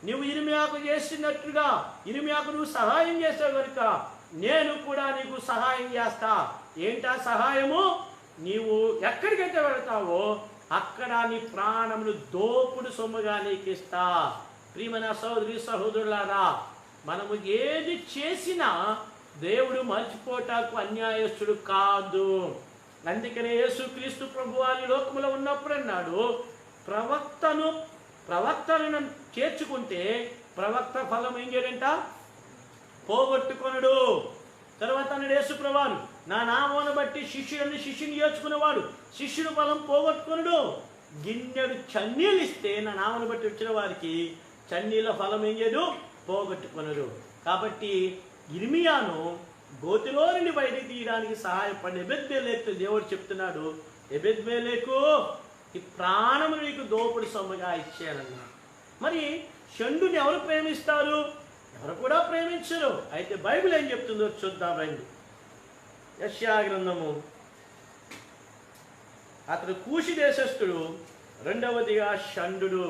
నువ్వు ఇర్మియాకు చేసినట్లుగా ఇర్మియాకు నువ్వు సహాయం చేసావు కనుక నేను కూడా నీకు సహాయం చేస్తా. ఏంటా సహాయము? నీవు ఎక్కడికైతే వెళతావో అక్కడ నీ ప్రాణములు దోపుడు సొమ్ముగా నీకు ఇస్తా. ప్రియమైన సహోదరి సహోదరులారా, మనము ఏది చేసినా దేవుడు మర్చిపోటాకు అన్యాయస్తుడు కాదు. అందుకనే యేసుక్రీస్తు ప్రభువారి లోకములో ఉన్నప్పుడు అన్నాడు, ప్రవక్తలను చేర్చుకుంటే ప్రవక్త ఫలం ఏం చేయడంట? పోగొట్టుకొనడు. తర్వాత అన్నాడు యేసు ప్రభువారు, నా నామమును బట్టి శిష్యుని చేర్చుకునేవాడు శిష్యుడు ఫలం పోగొట్టుకొనడు. గిన్నెడు చన్నీళ్ళు ఇస్తే నా నామమును బట్టి వచ్చిన వారికి చన్నీళ్ళ ఫలం ఏం చేయడు? పోగొట్టుకొనడు. కాబట్టి ఇర్మియాను గోతిలో నుండి బయటికి తీయడానికి సహాయపడి ఎబెద్మెలెకు దేవుడు చెప్తున్నాడు, ఎబెద్మెలెకు ఈ ప్రాణము నీకు దోపుడు సొమ్ముగా ఇచ్చానన్నాడు. మరి షండుని ఎవరు ప్రేమిస్తారు? ఎవరు కూడా ప్రేమించరు. అయితే బైబిల్ ఏం చెప్తుందో చూద్దాం రండి. యెషయా గ్రంథము, అతడు కూషి దేశస్థుడు, రెండవదిగా షండు.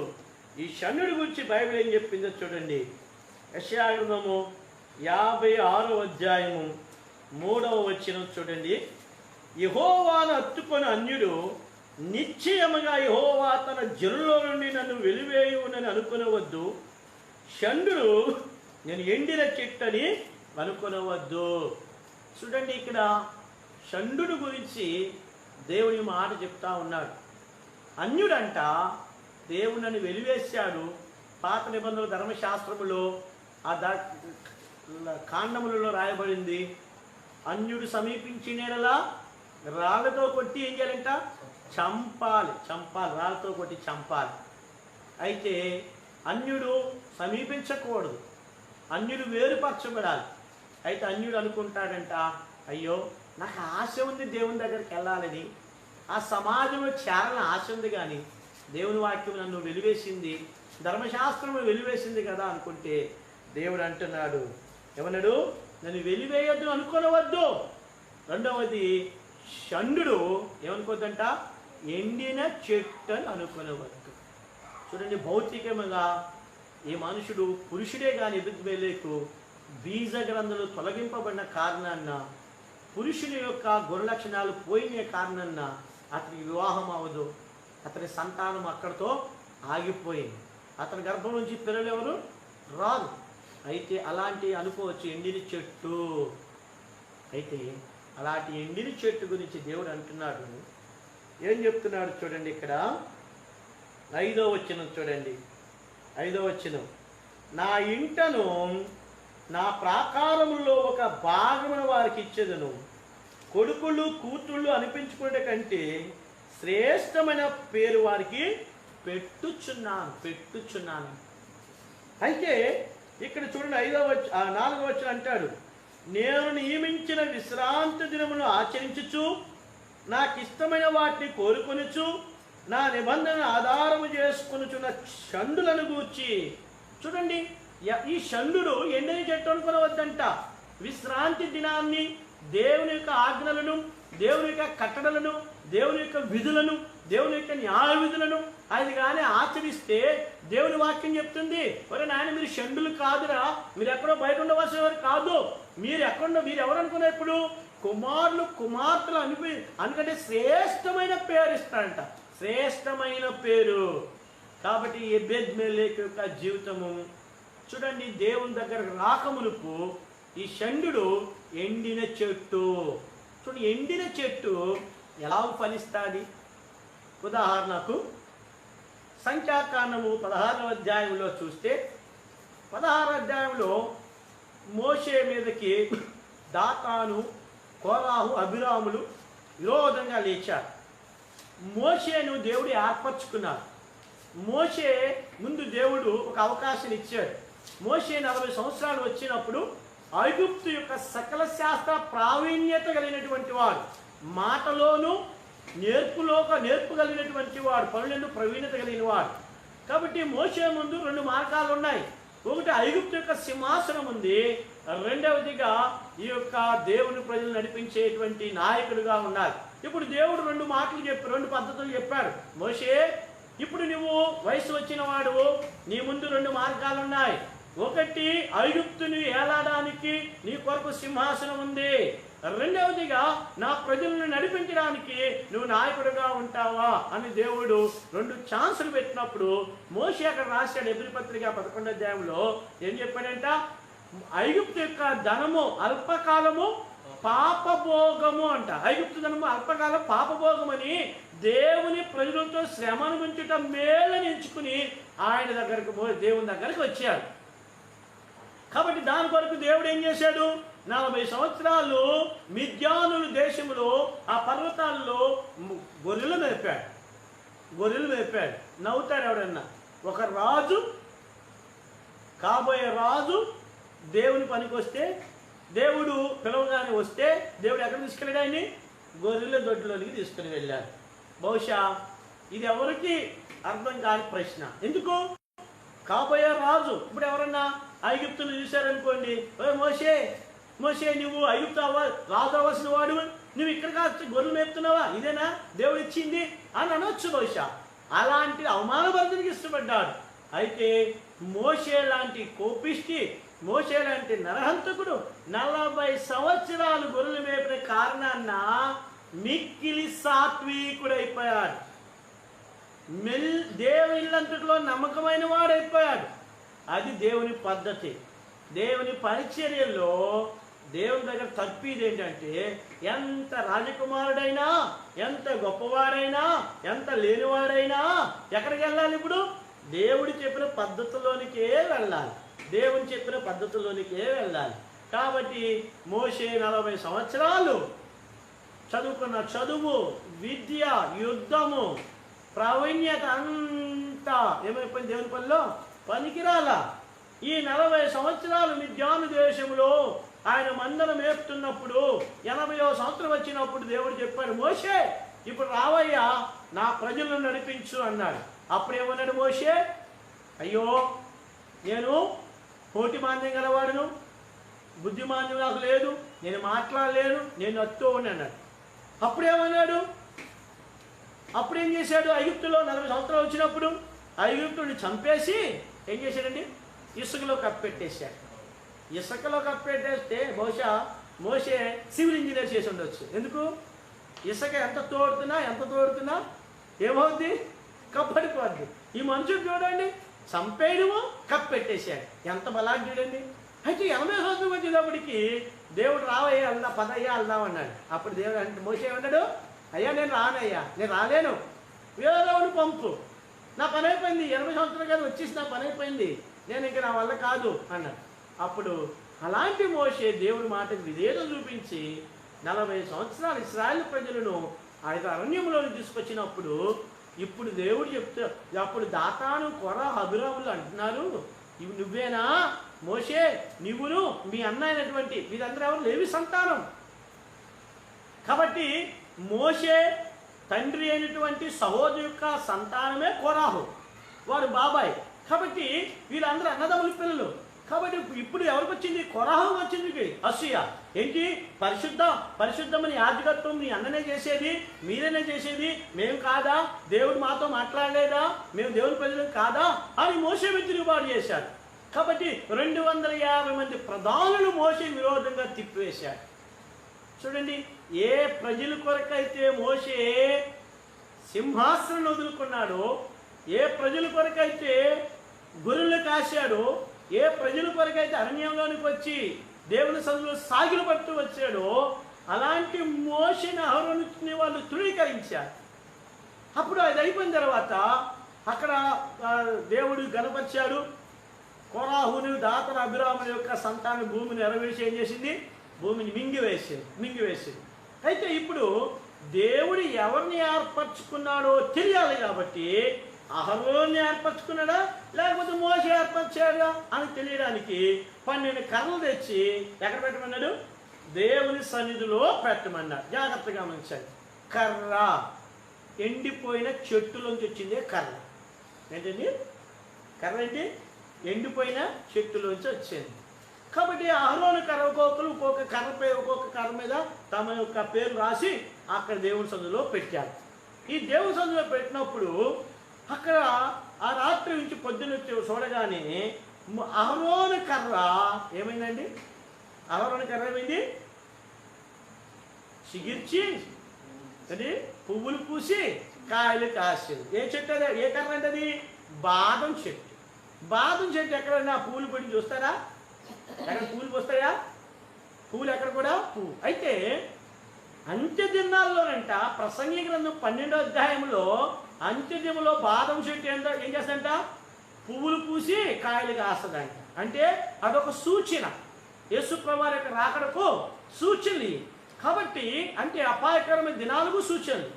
ఈ షండు గురించి బైబిల్ ఏం చెప్పిందో చూడండి. యెషయా గ్రంథము 56వ అధ్యాయము 3వ వచనం చూడండి. యెహోవాను హత్తుకొని అన్యుడు నిశ్చయముగా యెహోవా తన జనులో నుండి నన్ను వెలివేయునని అనుకునవద్దు. షండు నేను ఎండిన చెట్టని అనుకునవద్దు. చూడండి, ఇక్కడ షండు గురించి దేవుని మాట చెప్తా ఉన్నాడు. అన్యుడంట దేవుడు నన్ను వెలివేశాడు. పాత నిబంధనల ధర్మశాస్త్రములో ఆ కాండములలో రాయబడింది, అన్యుడు సమీపించినలా రాళ్ళతో కొట్టి ఏం చేయాలంట? చంపాలి. రాళ్ళతో కొట్టి చంపాలి. అయితే అన్యుడు సమీపించకూడదు, అన్యుడు వేరుపరచబడాలి. అయితే అన్యుడు అనుకుంటాడంట, అయ్యో నాకు ఆశ ఉంది దేవుని దగ్గరికి వెళ్ళాలని, ఆ సమాజంలో చేరాలని ఆశ ఉంది, కానీ దేవుని వాక్యం నన్ను వెలివేసింది, ధర్మశాస్త్రం వెలివేసింది కదా అనుకుంటే దేవుడు అంటున్నాడు, ఏమన్నాడు? నన్ను వెలివేయద్దు అనుకోనవద్దు. రెండవది, షండు ఏమనుకోద్దంట? ఎండిన చెట్టు అని అనుకోనవద్దు. చూడండి, భౌతికంగా ఈ మనుషుడు పురుషుడే కానీ ఎబెద్మెలెకు బీజ గ్రంథులు తొలగింపబడిన కారణాన్న, పురుషుని యొక్క గుణలక్షణాలు పోయిన కారణాన్న అతనికి వివాహం అవ్వదు, అతని సంతానం అక్కడితో ఆగిపోయింది, అతని గర్భం నుంచి పిల్లలు ఎవరు రాదు. అయితే అలాంటి అనుకోవచ్చు ఎండిన చెట్టు. అయితే అలాంటి ఎండిన చెట్టు గురించి దేవుడు అంటున్నాడు. ఏం చెప్తున్నాడు చూడండి, ఇక్కడ 5వ వచనం చూడండి. 5వ వచనం, నా ఇంటను నా ప్రాకారములో ఒక భాగమున వారికి ఇచ్చేదను, కొడుకులు కూతుళ్ళు అనిపించుకునే కంటే శ్రేష్టమైన పేరు వారికి పెట్టుచున్నాను. అయితే ఇక్కడ చూడండి, 4వ వచనం అంటాడు, నేను నియమించిన విశ్రాంతి దినమును ఆచరించుచు నాకు ఇష్టమైన వాటిని కోరుకొనుచు నా నిబంధన ఆధారము చేసుకొనుచున్న షండులను గూర్చి. చూడండి, ఈ షండు ఎండిన చెట్టు అనుకోవద్దంట. విశ్రాంతి దినాన్ని, దేవుని యొక్క ఆజ్ఞలను, దేవుని యొక్క కట్టడలను, దేవుని యొక్క విధులను, దేవుని యొక్క న్యాయ విధులను అది కానీ ఆచరిస్తే దేవుని వాక్యం చెప్తుంది, ఒరే నాయన మీరు షండులు కాదురా, మీరు ఎక్కడో బయట ఉండవలసిన వారు కాదు, మీరు ఎవరు అనుకునేప్పుడు కుమారులు కుమార్తెలు అనుకంటే శ్రేష్టమైన పేరు ఇస్తాడంట, శ్రేష్టమైన పేరు. కాబట్టి ఎబెద్మెలెకు యొక్క జీవితము చూడండి, దేవుని దగ్గర రాకమునుపు ఈ షండు ఎండిన చెట్టు. చూడండి, ఎండిన చెట్టు ఎలా ఫలిస్తుంది? ఉదాహరణకు సంఖ్యాకాండము 16వ అధ్యాయంలో చూస్తే, 16వ అధ్యాయంలో మోషే మీదకి దాతాను, కోరాహు, అభిరాములు విరోధంగా లేచారు. మోషేను దేవుడు ఏర్పరచుకున్నాడు. మోషే ముందు దేవుడు ఒక అవకాశం ఇచ్చాడు. మోషే 40 సంవత్సరాలు వచ్చినప్పుడు ఐగుప్తు యొక్క సకల శాస్త్ర ప్రావీణ్యత కలిగినటువంటి వాడు, మాటలోను నేర్పు కలిగినటువంటి వాడు, పనులను ప్రవీణత కలిగిన వాడు. కాబట్టి మోషే ముందు 2 మార్గాలు ఉన్నాయి. ఒకటి ఐగుప్తు యొక్క సింహాసనం ఉంది, రెండవదిగా ఈ యొక్క దేవుని ప్రజలు నడిపించేటువంటి నాయకుడుగా ఉన్నారు. ఇప్పుడు దేవుడు 2 మాటలు 2 పద్ధతులు చెప్పాడు. మోషే, ఇప్పుడు నువ్వు వయసు వచ్చిన వాడు, నీ ముందు 2 మార్గాలు ఉన్నాయి. ఒకటి, ఐగుప్తుని ఏలాడానికి నీ కొరకు సింహాసనం ఉంది. రెండవదిగా నా ప్రజలను నడిపించడానికి నువ్వు నాయకుడిగా ఉంటావా అని దేవుడు 2 ఛాన్సులు పెట్టినప్పుడు మోషే అక్కడ రాశాడు. హెబ్రీ పత్రిక 11వ అధ్యాయంలో ఏం చెప్పాడంట? ఐగుప్తు యొక్క ధనము అల్పకాలము పాపభోగము అంట. ఐగుప్తు ధనము అల్పకాలం పాపభోగమని దేవుని ప్రజలతో శ్రమ అనుభవించటం మేలని ఎంచుకుని ఆయన దగ్గరకు దేవుని దగ్గరికి వచ్చాడు. కాబట్టి దాని కొరకు దేవుడు ఏం చేశాడు? 40 సంవత్సరాలు మిద్యానుల దేశంలో ఆ పర్వతాల్లో గొర్రెలు మేపాడు. నవ్వుతాడు ఎవడన్నా. ఒక రాజు, కాబోయే రాజు దేవుని పనికి వస్తే, దేవుడు పిలవగానే వస్తే దేవుడు ఎక్కడ తీసుకెళ్ళాడు? ఆయన్ని గొర్రెల దొడ్లోనికి తీసుకుని వెళ్ళాడు. బహుశా ఇది ఎవరికి అర్థం కాని ప్రశ్న. ఎందుకు? కాబోయే రాజు. ఇప్పుడు ఎవరన్నా ఐగుప్తులు చూశారనుకోండి, మోషే నువ్వు ఐగుప్తు రాజు అవ్వాల్సిన వాడు, నువ్వు ఇక్కడ కాదు గొర్రెలు మేపుతున్నావా, ఇదేనా దేవుడు ఇచ్చింది అని అనొచ్చు బహుశా. అలాంటి అవమానభరితునికి ఇష్టపడ్డాడు. అయితే మోషే లాంటి కోపిష్టి, మోషే లాంటి నరహంతకుడు 40 సంవత్సరాలు గొర్రెలు మేపిన కారణాన్న మిక్కిలి సాత్వికుడైపోయాడు. దేవునిలంతటిలో నమ్మకమైన వాడైపోయాడు. అది దేవుని పద్ధతి. దేవుని పరిచర్యల్లో దేవుని దగ్గర తప్పేది ఏంటంటే, ఎంత రాజకుమారుడైనా, ఎంత గొప్పవాడైనా, ఎంత లేనివాడైనా ఎక్కడికి వెళ్ళాలి? ఇప్పుడు దేవుడు చెప్పిన పద్ధతిలోనికే వెళ్ళాలి. దేవుని చెప్పిన పద్ధతిలోనికే వెళ్ళాలి. కాబట్టి మోషే 40 సంవత్సరాలు చదువుకున్న చదువు, విద్య, యుద్ధము, ప్రావీణ్యత అంతా ఏమైపోయింది? దేవుని పనిలో పనికిరాలా. ఈ 40 సంవత్సరాలు మిద్యాను దేశంలో ఆయన మందను మేపుతున్నప్పుడు 80వ సంవత్సరం వచ్చినప్పుడు దేవుడు చెప్పాడు, మోషే ఇప్పుడు రావయ్యా, నా ప్రజలను నడిపించు అన్నాడు. అప్పుడు ఏమన్నాడు మోషే? అయ్యో, నేను కోటి మాంద్యం గలవాడును, బుద్ధిమాంద్యం నాకు లేదు, నేను మాట్లాడలేను, నేను అత్తో అన్నాడు. అప్పుడేమన్నాడు? అప్పుడేం చేశాడు? ఐగుప్తులో 40 సంవత్సరాలు వచ్చినప్పుడు ఐగుప్తుడిని చంపేసి ఏం చేశాడండి? ఇసుకలో కప్పెట్టేశాడు. ఇసుకలో కప్పెట్టేస్తే బహుశా మోషే సివిల్ ఇంజనీర్ చేసి ఉండొచ్చు. ఎందుకు? ఇసుక ఎంత తోడుతున్నా ఏమవుద్ది? కప్పడిపోద్ది. ఈ మనుషుడు చూడండి, చంపేయడము, కప్పెట్టేశాడు. ఎంత బలాన్ని చూడండి. అయితే 80 సంవత్సరం వచ్చేటప్పటికి దేవుడు రావయ్యా, వెళ్దాం, పదయ్యా వెళ్దాం అన్నాడు. అప్పుడు దేవుడు అంటే మోషే ఏమన్నాడు? అయ్యా నేను రానయ్యా, నేను రాలేను, వేరేవాడిని పంపు, నా పని అయిపోయింది, 80 సంవత్సరాలు కానీ వచ్చేసి నా పని అయిపోయింది, నేను ఇంక నా వల్ల కాదు అన్నాడు. అప్పుడు అలాంటి మోషే దేవుడి మాటకు విధేయత చూపించి 40 సంవత్సరాలు ఇశ్రాయేలు ప్రజలను ఆయన అరణ్యంలోకి తీసుకొచ్చినప్పుడు ఇప్పుడు దేవుడు చెప్తే, అప్పుడు దాతాను, కొర, అబిరాములు అంటున్నారు, ఇవి నువ్వేనా మోషే? నువ్వును మీ అన్న అయినటువంటి వీరందరూ ఎవరు? లేవి సంతానం. కాబట్టి మోషే తండ్రి అయినటువంటి సహోదరు యొక్క సంతానమే కోరాహు, వారు బాబాయ్. కాబట్టి వీళ్ళందరూ అన్నదమ్ముల పిల్లలు. కాబట్టి ఇప్పుడు ఎవరికి వచ్చింది? కొరాహు వచ్చింది. అసూయ ఏంటి? పరిశుద్ధమని యాజకత్వం మీ అన్ననే చేసేది, మీరేనే చేసేది, మేము కాదా? దేవుడు మాతో మాట్లాడలేదా? మేము దేవుని ప్రజలు కాదా అని మోషే తిరుగుబాటు చేశారు. కాబట్టి 250 మంది ప్రధానులు మోషే విరోధంగా తిప్పివేశారు. చూడండి, ఏ ప్రజల కొరకైతే మోషే సింహాసనం వదులుకున్నాడో, ఏ ప్రజల కొరకైతే గొర్రెలు కాశాడో, ఏ ప్రజల కొరకైతే అరణ్యంలోనికి వచ్చి దేవుని సన్నిధిలో సాగిలు పడుతూ వచ్చాడో, అలాంటి మోషేని అహరోనుని వాళ్ళు తృణీకరించారు. అప్పుడు అది అయిపోయిన తర్వాత అక్కడ దేవుడు గణపరిచాడు. కోరాహుని, దాతను, అభిరాముని యొక్క సంతాన భూమిని ఎరవేసి ఏం చేసింది? భూమిని మింగివేసింది. అయితే ఇప్పుడు దేవుడు ఎవరిని ఏర్పరచుకున్నాడో తెలియాలి. కాబట్టి అహరోన్ని ఏర్పరచుకున్నాడా లేకపోతే మోషే ఏర్పరిచాడా అని తెలియడానికి 12 కర్రలు తెచ్చి ఎక్కడ పెట్టమన్నాడు? దేవుని సన్నిధిలో పెట్టమన్నాడు. జాగ్రత్తగా గమనించండి. కర్ర ఎండిపోయిన చెట్టులోంచి వచ్చిందే కర్ర. ఏంటండి కర్ర? ఏంటి? ఎండిపోయిన చెట్టులోంచి వచ్చింది. కాబట్టి అహరోను కర్ర ఒక్కొక్క కర్రపై ఒక్కొక్క కర్ర మీద తమ యొక్క పేరు రాసి అక్కడ దేవుని సన్నిధిలో పెట్టారు. ఈ దేవుని సన్నిధిలో పెట్టినప్పుడు అక్కడ ఆ రాత్రి నుంచి పొద్దున్న చూడగానే అహరోను కర్ర ఏమైందండి? అహరోను కర్ర ఏమైంది? చిగిర్చి అది పువ్వులు పూసి కాయలు కాసింది. ఏ చెట్టు అది? ఏ కర్ర అంటే అది? బాదం చెట్టు. బాదం చెట్టు ఎక్కడైనా పువ్వులు పెట్టి చూస్తారా? ఎక్కడ పువ్వులు పోస్తాయా? పువ్వులు ఎక్కడ కూడా పువ్వు. అయితే అంత్య దినాల్లోనంట ప్రసంగి గ్రంథం 12వ అధ్యాయంలో అంత్యదినంలో బాదం చెట్టు ఏం చేస్తుందంట? పువ్వులు పూసి కాయలు కాస్తుందంట. అంటే అదొక సూచన, యేసుప్రభువారి యొక్క రాకడకు సూచనలు. కాబట్టి అంటే అపాయకరమైన దినాలకు సూచనలు.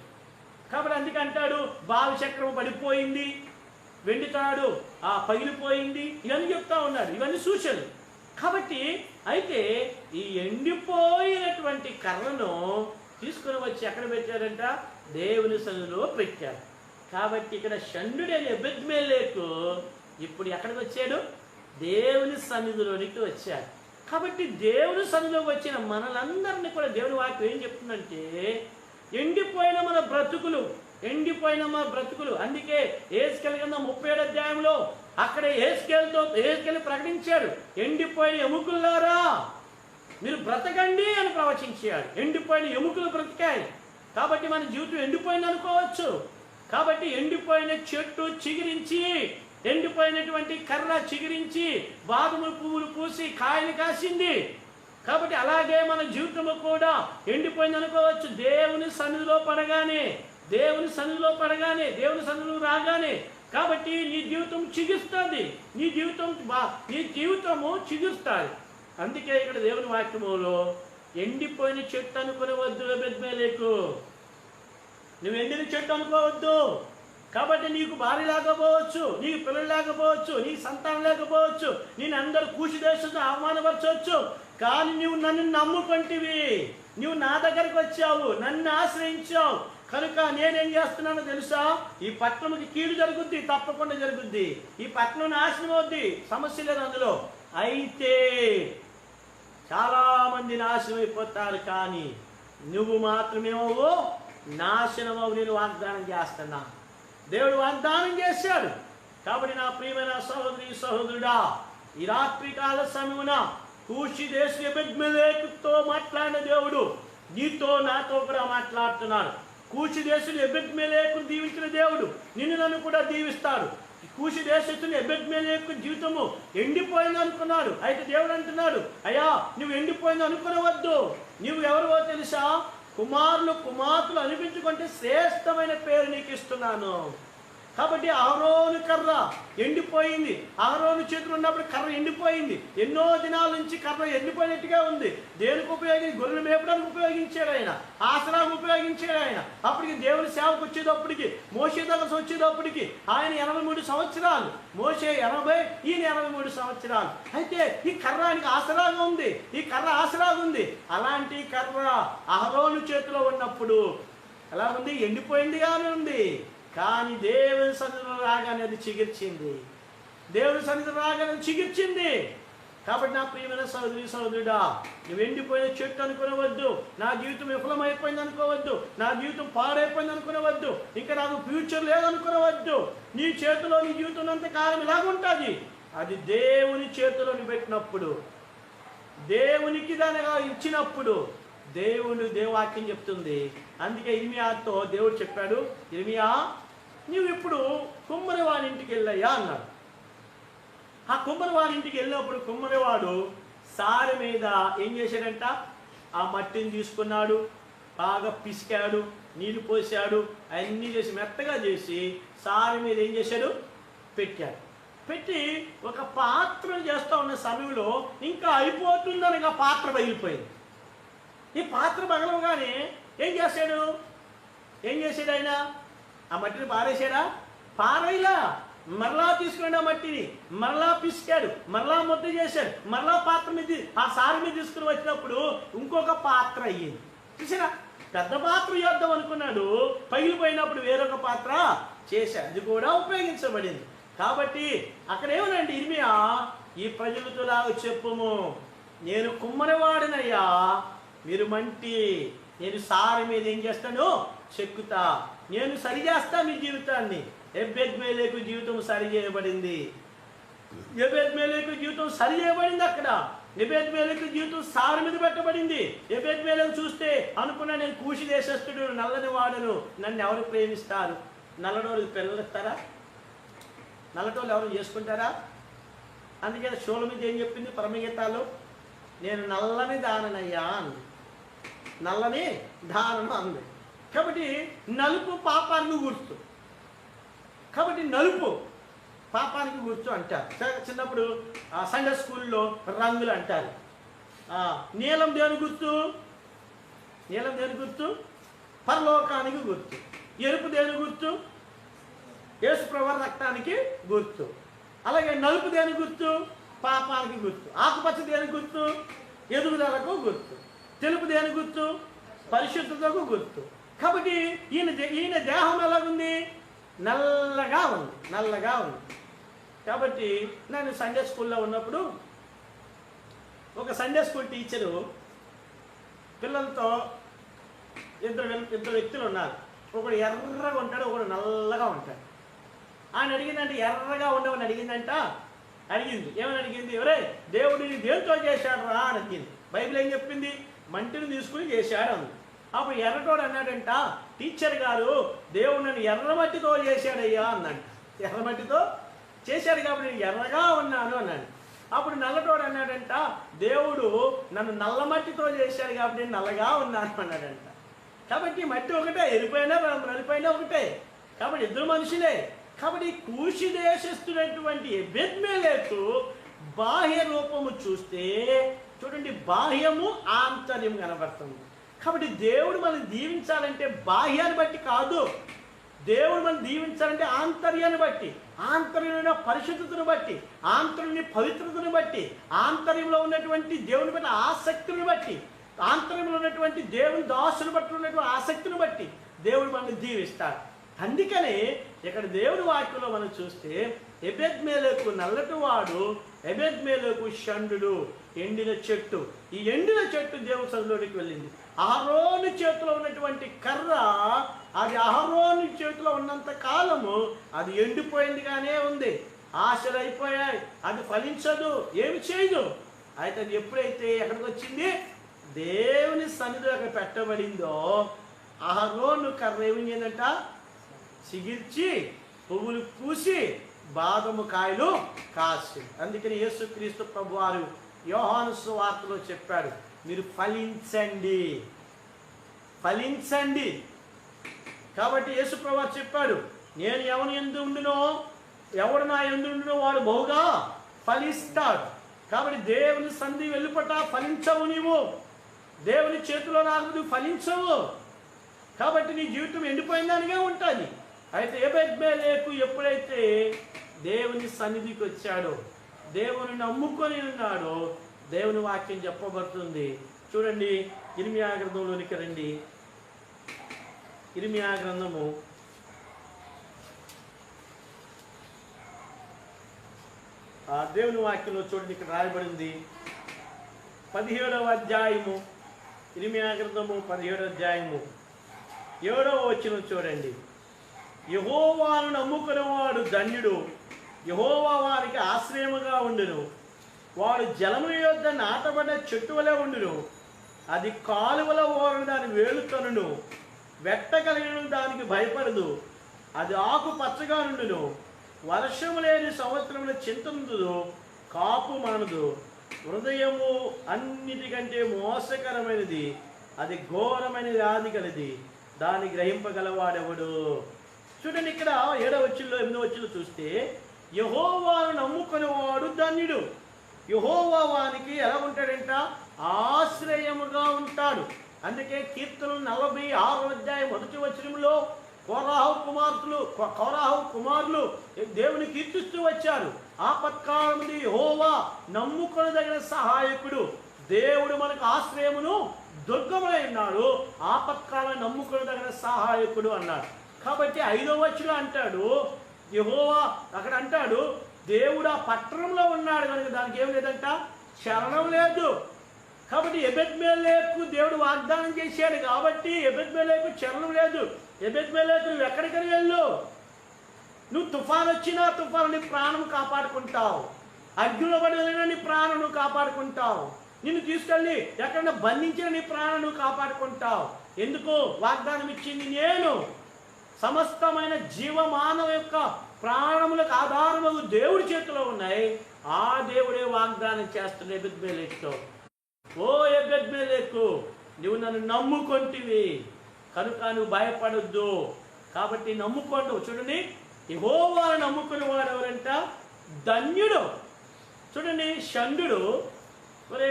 కాబట్టి అందుకే అంటాడు బావి చక్రం పడిపోయింది, వెండి తాడు పగిలిపోయింది, ఇవన్నీ చెప్తా ఉన్నాడు. ఇవన్నీ సూచనలు. కాబట్టి అయితే ఈ ఎండిపోయినటువంటి కర్రను తీసుకుని వచ్చి ఎక్కడ పెట్టారంట? దేవుని సన్నిధిలో పెట్టారు. కాబట్టి ఇక్కడ షండుడైన ఎబెద్మెలెకు ఇప్పుడు ఎక్కడికి వచ్చాడు? దేవుని సన్నిధిలోనికి వచ్చాడు. కాబట్టి దేవుని సన్నిధిలోకి వచ్చిన మనలందరినీ కూడా దేవుని వాక్యం ఏం చెప్తుందంటే, ఎండిపోయిన మన బ్రతుకులు ఎండిపోయిన మా బ్రతుకులు. అందుకే యేసుకేలు కింద 37 అధ్యాయంలో అక్కడ యేసుకేలు ప్రకటించాడు, ఎండిపోయిన ఎముకలారా మీరు బ్రతకండి అని ప్రవచించాడు. ఎండిపోయిన ఎముకలు బ్రతికాయి. కాబట్టి మన జీవితం ఎండిపోయింది అనుకోవచ్చు. కాబట్టి ఎండిపోయిన చెట్టు చిగురించి, ఎండిపోయినటువంటి కర్ర చిగురించి బాదముల పువ్వులు పూసి కాయలు కాసింది. కాబట్టి అలాగే మన జీవితంలో కూడా ఎండిపోయింది అనుకోవచ్చు. దేవుని సన్నిధిలో పడగానే, దేవుని సన్నిధిలో రాగానే కాబట్టి నీ జీవితం చిగుస్తుంది. నీ జీవితము చిగుస్తుంది. అందుకే ఇక్కడ దేవుని వాక్యములో ఎండిపోయిన చెట్టు అనుకునవద్దు ఎబెద్మెలెకు. నువ్వు ఎండిన చెట్టు అనుకోవద్దు. కాబట్టి నీకు భార్య లేకపోవచ్చు, నీకు పిల్లలు లేకపోవచ్చు, నీకు సంతానం లేకపోవచ్చు, నేను అందరూ కూసి దేశంతో అవమానపరచవచ్చు. కానీ నువ్వు నన్ను నమ్ముకుంటివి, నువ్వు నా దగ్గరకు వచ్చావు, నన్ను ఆశ్రయించావు కనుక నేనేం చేస్తున్నానో తెలుసా? ఈ పట్టణంకి కీడు జరుగుద్ది, తప్పకుండా జరుగుద్ది. ఈ పట్టణం నాశనం అవుద్ది, సమస్య లేదు అందులో. అయితే చాలా మంది నాశనం అయిపోతారు, కానీ నువ్వు మాత్రమేమో నాశనం అవు. నేను వాగ్దానం చేస్తున్నా, దేవుడు వాగ్దానం చేశాడు. కాబట్టి నా ప్రియమైన సహోదరుడా, ఈ రాత్రికాల సమయమున కూషి దేశ ఎబెద్మెలెకుతో మాట్లాడిన దేవుడు నీతో నాతో కూడా మాట్లాడుతున్నాడు. కూషి దేశులు ఎబెద్మెలెకును దీవించిన దేవుడు నిన్ను నన్ను కూడా దీవిస్తాడు. కూషి దేశస్తుని ఎబెద్మెలెకు జీవితము ఎండిపోయింది అనుకున్నాడు. అయితే దేవుడు అంటున్నాడు, అయ్యా నువ్వు ఎండిపోయింది అనుకునవద్దు. నువ్వు ఎవరో తెలుసా? కుమార్తెలు అనిపించుకుంటే శ్రేష్టమైన పేరు నీకు ఇస్తున్నాను. కాబట్టి అహరోను కర్ర ఎండిపోయింది. అహరోను చేతులు ఉన్నప్పుడు కర్ర ఎండిపోయింది. ఎన్నో దినాల నుంచి కర్ర ఎండిపోయినట్టుగా ఉంది. దేనికి గొర్రెలు మేపడానికి ఉపయోగించాడు ఆయన, ఆసరాకు ఉపయోగించాడు ఆయన. అప్పటికి దేవుని సేవకు వచ్చేటప్పటికి, మోషే దగ్గర వచ్చేటప్పటికి ఆయన 83 సంవత్సరాలు, మోషే 80, ఈయన 83 సంవత్సరాలు. అయితే ఈ కర్ర ఆయనకి ఆసరాగా ఉంది, ఈ కర్ర ఆసరాగా ఉంది. అలాంటి కర్ర అహరోను చేతిలో ఉన్నప్పుడు ఎలా ఉంది? ఎండిపోయిందిగానే ఉంది. కానీ దేవుని సన్నిధిలో రాగానే అది చిగిర్చింది. దేవుని సన్నిధిలో రాగానే చిగిర్చింది. కాబట్టి నా ప్రియమైన సహోదరుడా, నువ్వు ఎండిపోయిన చెట్టు అనుకునవద్దు. నా జీవితం విఫలమైపోయింది అనుకోవద్దు, నా జీవితం పాడైపోయింది అనుకునవద్దు, ఇంకా నాకు ఫ్యూచర్ లేదనుకునవద్దు. నీ చేతిలో నీ జీవితం ఉన్నంతకాలం ఇలాగుంటుంది. అది దేవుని చేతిలోని పెట్టినప్పుడు, దేవునికి దానిగా ఇచ్చినప్పుడు దేవాక్యం చెప్తుంది. అందుకే ఇర్మియాతో దేవుడు చెప్పాడు, ఇర్మియా నువ్వు ఇప్పుడు కుమ్మరివాడి ఇంటికి వెళ్ళయ్యా అన్నాడు. ఆ కుమ్మరివాడి ఇంటికి వెళ్ళినప్పుడు కుమ్మరివాడు సారె మీద ఏం చేశాడంట? ఆ మట్టిని తీసుకున్నాడు, బాగా పిసికాడు, నీళ్లు పోసాడు, అవన్నీ చేసి మెత్తగా చేసి సారె మీద ఏం చేశాడు? పెట్టాడు. పెట్టి ఒక పాత్ర చేస్తూ ఉన్న సమయంలో ఇంకా అయిపోతుందని ఆ పాత్ర పగిలిపోయింది. ఈ పాత్ర పగలవగానే ఏం చేశాడు ఆయన? ఆ మట్టిని పారేశాడా? పారేలా. మరలా తీసుకున్నాడు ఆ మట్టిని, మరలా పిసికాడు, మరలా ముద్ద చేశాడు, మరలా పాత్ర మీద ఆ సారి మీద తీసుకుని వచ్చినప్పుడు ఇంకొక పాత్ర అయ్యింది. చూసారా? పెద్ద పాత్ర చేద్దాం అనుకున్నాడు, పగిలిపోయినప్పుడు వేరొక పాత్ర చేశాడు, అది కూడా ఉపయోగించబడింది. కాబట్టి అక్కడేమోనండి ఇర్మియా, ఈ ప్రజలతో లాగా చెప్పుము, నేను కుమ్మరివాడినయ్యా, మీరు మంటి, నేను సారి మీద ఏం చేస్తాను? చెక్కుతా, నేను సరి చేస్తా మీ జీవితాన్ని. ఎబెద్మెలెకు జీవితం సరి చేయబడింది. ఎబెద్మెలెకు జీవితం సరి చేయబడింది. అక్కడ ఎబెద్మెలెకు జీవితం సారి మీద పెట్టబడింది. ఎబెద్మెలెకు చూస్తే అనుకున్నా, నేను కూషి దేశస్థుడు, నల్లని వాడను, నన్ను ఎవరు ప్రేమిస్తారు? నల్లడోళ్ళు పిల్లలు ఇస్తారా? నల్లటోళ్ళు ఎవరు చేసుకుంటారా? అందుకే షోలమిది ఏం చెప్పింది పరమగీతాలు? నేను నల్లని దాననయ్యా అంది, నల్లని దానను అంది. కాబట్టి నలుపు పాపానికి గుర్తు. కాబట్టి నలుపు పాపానికి గుర్తు అంటారు. చిన్నప్పుడు సండే స్కూల్లో రంగులు అంటారు. నీలం దేని గుర్తు? నీలం దేని గుర్తు? పరలోకానికి గుర్తు. ఎరుపు దేని గుర్తు? యేసుప్రభు రక్తానికి గుర్తు. అలాగే నలుపు దేని గుర్తు? పాపానికి గుర్తు. ఆకుపచ్చ దేని గుర్తు? ఎదుగుదలకు గుర్తు. తెలుపు దేని గుర్తు? పరిశుద్ధతకు గుర్తు. కాబట్టి ఈయన దేహం ఎలాగుంది? నల్లగా ఉంది. కాబట్టి నేను సండే స్కూల్లో ఉన్నప్పుడు ఒక సండే స్కూల్ టీచరు పిల్లలతో ఇద్దరు వ్యక్తులు ఉన్నారు. ఒకడు ఎర్రగా ఉంటాడు, ఒకడు నల్లగా ఉంటాడు. ఆయన అడిగిందంటే ఎర్రగా ఉండవని అడిగింది. ఏమని అడిగింది? ఎవరే దేవుడిని దేంతో చేశాడు రా అని అడిగింది. బైబిల్ ఏం చెప్పింది? మంటిని తీసుకుని చేశాడు అంది. అప్పుడు ఎర్రటోడు అన్నాడంట, టీచర్ గారు దేవుడు నన్ను ఎర్రమట్టితో చేశాడయ్యా అన్నాడు. ఎర్రమట్టితో చేశాడు కాబట్టి నేను ఎర్రగా ఉన్నాను అన్నాడు. అప్పుడు నల్లటోడు అన్నాడంట, దేవుడు నన్ను నల్లమట్టితో చేశాడు కాబట్టి నేను నల్లగా ఉన్నాను అన్నాడంట. కాబట్టి మట్టి ఒకటే, ఎరిపోయినా నలిపోయినా ఒకటే, కాబట్టి ఇద్దరు మనుషులే. కాబట్టి కూషి దేశస్తున్నటువంటి ఎబెద్మెలెకు బాహ్య రూపము చూస్తే చూడండి, బాహ్యము ఆంతర్యం కనబడుతుంది. కాబట్టి దేవుడు మనం దీవించాలంటే బాహ్యాన్ని బట్టి కాదు, దేవుడు మనం దీవించాలంటే ఆంతర్యాన్ని బట్టి, ఆంతర్యంలో పరిశుద్ధతను బట్టి, ఆంతర్యం పవిత్రతను బట్టి, ఆంతర్యంలో ఉన్నటువంటి దేవుని బట్టి ఆసక్తిని బట్టి, ఆంతర్యంలో ఉన్నటువంటి దేవుని దాసుని బట్టి ఉన్నటువంటి ఆసక్తిని బట్టి దేవుడు మనల్ని దీవిస్తాడు. అందుకనే ఇక్కడ దేవుని వాక్యంలో మనం చూస్తే ఎబెద్మెలెకు నల్లటివాడు, ఎబెద్మెలెకు షండు ఎండిన చెట్టు. ఈ ఎండిన చెట్టు దేవుని సన్నిధిలోకి వెళ్ళింది. అహరోను చేతిలో ఉన్నటువంటి కర్ర, అది అహరోను చేతిలో ఉన్నంత కాలము అది ఎండిపోయిందిగానే ఉంది. ఆశలు అయిపోయాయి, అది ఫలించదు, ఏమి చేయదు. అయితే అది ఎప్పుడైతే ఎక్కడికి వచ్చింది, దేవుని సన్నిధిలోకి పెట్టబడిందో, అహరోను కర్ర ఏమిందంట, చిగిర్చి పువ్వులు పూసి బాదము కాయలు కాసి. అందుకని యేసుక్రీస్తు ప్రభువారు యోహాను సువార్తలో చెప్పాడు, మీరు ఫలించండి, ఫలించండి. కాబట్టి యేసు ప్రభువారు చెప్పాడు, నేను ఎవరి యందు ఉండునో, ఎవడు నా యందు ఉండునో వాడు బహుగా ఫలిస్తాడు. కాబట్టి దేవుని సన్నిధి వెళ్ళిపట ఫలించవు, నీవు దేవుని చేతిలో నాకు ఫలించవు. కాబట్టి నీ జీవితం ఎండిపోయిందానిగా ఉంటుంది. అయితే ఎబెద్మెలెకు ఎప్పుడైతే దేవుని సన్నిధికి వచ్చాడో, దేవుని నమ్ముకొని ఉన్నాడో, దేవుని వాక్యం చెప్పబడుతుంది. చూడండి, ఇర్మియా గ్రంథంలోనికి రండి. ఇర్మియా గ్రంథము 17 దేవుని వాక్యంలో చూడండి, ఇక్కడ రాయబడింది 17వ అధ్యాయము, ఇర్మియా గ్రంథము 17వ అధ్యాయము 7వ వచనం చూడండి. యెహోవాను నమ్ముకునేవాడు ధన్యుడు, యెహోవా వారికి ఆశ్రయముగా ఉండును. వాడు జలము యొద్ద నాటబడ్డ చెట్టు వలె ఉండును, అది కాలువల ఓరను దాని వేలుకొనును, వెట్ట కలిగిన దానికి భయపడదు, అది ఆకు పచ్చగా నుండును. వర్షము లేని సంవత్సరముల చింతనుందుదు, కాపు మానదు. హృదయము అన్నిటికంటే మోసకరమైనది, అది ఘోరమైన వ్యాధి కలిది, దాన్ని గ్రహింపగలవాడెవడు. చూడండి, ఇక్కడ 7వ వచనంలో 8వ వచనంలో చూస్తే యెహోవాను నమ్ముకునేవాడు ధన్యుడు. యెహోవా వానికి ఎలా ఉంటాడంట, ఆశ్రయముగా ఉంటాడు. అందుకే కీర్తనలు 46వ అధ్యాయం 1వ వచనంలో కోరాహు కుమారులు దేవుని కీర్తిస్తూ వచ్చారు. ఆపత్కాలముందు యెహోవా నమ్ముకొనదగిన సహాయకుడు, దేవుడు మనకు ఆశ్రయమును దుర్గములై ఉన్నాడు, ఆపత్కాలం నమ్ముకొనదగిన సహాయకుడు అన్నాడు. కాబట్టి 5వ వచనం అంటాడు, యెహోవా అక్కడ అంటాడు, దేవుడు ఆ పట్టణంలో ఉన్నాడు కనుక దానికి ఏం లేదంట, చలనం లేదు. కాబట్టి ఎబెద్మెలెకు దేవుడు వాగ్దానం చేశాడు కాబట్టి ఎబెద్మెలెకు చలనం లేదు. ఎబెద్మెలెకు నువ్వు ఎక్కడికని వెళ్ళు, నువ్వు తుఫాను వచ్చినా తుఫాను నీ ప్రాణం కాపాడుకుంటావు, అగ్నిలో పడిన నీ ప్రాణం నువ్వు కాపాడుకుంటావు, నిన్ను తీసుకెళ్ళి ఎక్కడన్నా బంధించిన నీ ప్రాణం నువ్వు కాపాడుకుంటావు. ఎందుకు? వాగ్దానం ఇచ్చింది నేను. సమస్తమైన జీవమానవ యొక్క ప్రాణములకు ఆధారములు దేవుడి చేతిలో ఉన్నాయి. ఆ దేవుడే వాగ్దానం చేస్తున్న ఎబెద్మెలెకుతో, ఓ ఎబెద్మెలెకు, నువ్వు నన్ను నమ్ముకొంటివి కనుక నువ్వు భయపడొద్దు. కాబట్టి నమ్ముకోండు. చూడండి, యెహోవాను నమ్ముకుని వాడు ఎవరంట, ధన్యుడు. చూడండి, షండు మరి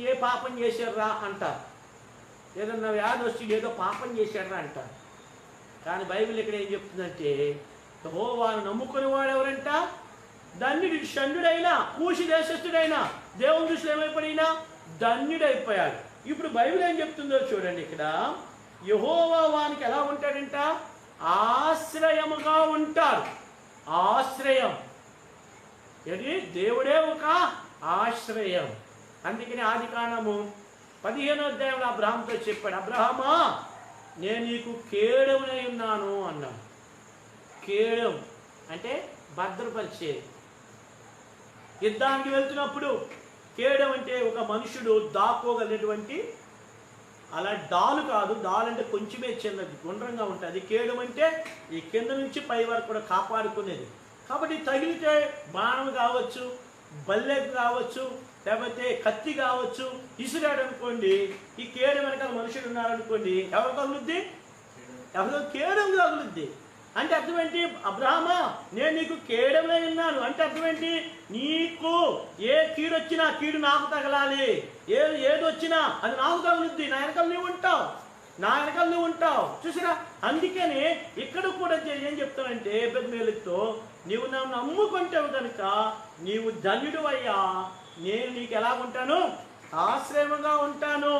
ఏ పాపం చేశారా అంటారు, ఏదన్నా వ్యాధి వచ్చి ఏదో పాపం చేశారా అంటారు. కానీ బైబిల్ ఇక్కడ ఏం చెప్తుందంటే, యెహోవాను నమ్ముకుని వాడు ఎవరంట, ధన్యుడు. షండుడైనా కూషి దేశస్థుడైనా దేవుని దృష్టిలో ఏమైపోయినా ధన్యుడైపోయాడు. ఇప్పుడు బైబిల్ ఏం చెప్తుందో చూడండి, ఇక్కడ యెహోవా వానికి ఎలా ఉంటాడంట, ఆశ్రయముగా ఉంటాడు. ఆశ్రయం ఇది దేవుడే ఒక ఆశ్రయం. అందుకని ఆదికాండము 15వ అధ్యాయంలో అబ్రహాముతో చెప్పాడు, అబ్రహామా నేను నీకు కేడమునై ఉన్నాను అన్నాడు. కేడం అంటే భద్రపరిచేది. యుద్ధానికి వెళ్తున్నప్పుడు కేడం అంటే ఒక మనుషుడు దాక్కోగలిగినటువంటి, అలా డాలు కాదు, డాలు అంటే కొంచెమే చిన్నది, గుండ్రంగా ఉంటుంది. కేడం అంటే ఈ కింద నుంచి పై వరకు కూడా కాపాడుకునేది. కాబట్టి తగిలితే బాణం కావచ్చు, బల్లె కావచ్చు, లేకపోతే కత్తి కావచ్చు, ఇసురాడు అనుకోండి, ఈ కేడం వెనకాల మనుషులు ఉన్నారనుకోండి, ఎవరు తగులుద్ది? ఎవరితో కేడం తగులుద్ది. అంటే అర్థం ఏంటి? అబ్రహామా, నేను నీకు కేడమే ఉన్నాను అంటే అర్థం ఏంటి? నీకు ఏ కీడు వచ్చినా కీడు నాకు తగలాలి, ఏది వచ్చినా అది నాకు తగులుద్ది, నా వెనకాల నువ్వు ఉంటావు, నా వెనకాల నువ్వు ఉంటావు. చూసిరా, అందుకని ఇక్కడ కూడా ఏం చెప్తానంటే ఎబెద్మెలెకుతో, నీవు నన్ను నమ్ముకుంటావు కనుక నీవు ధన్యుడు అయ్యా, నేను నీకు ఎలా ఉంటాను? ఆశ్రయముగా ఉంటాను.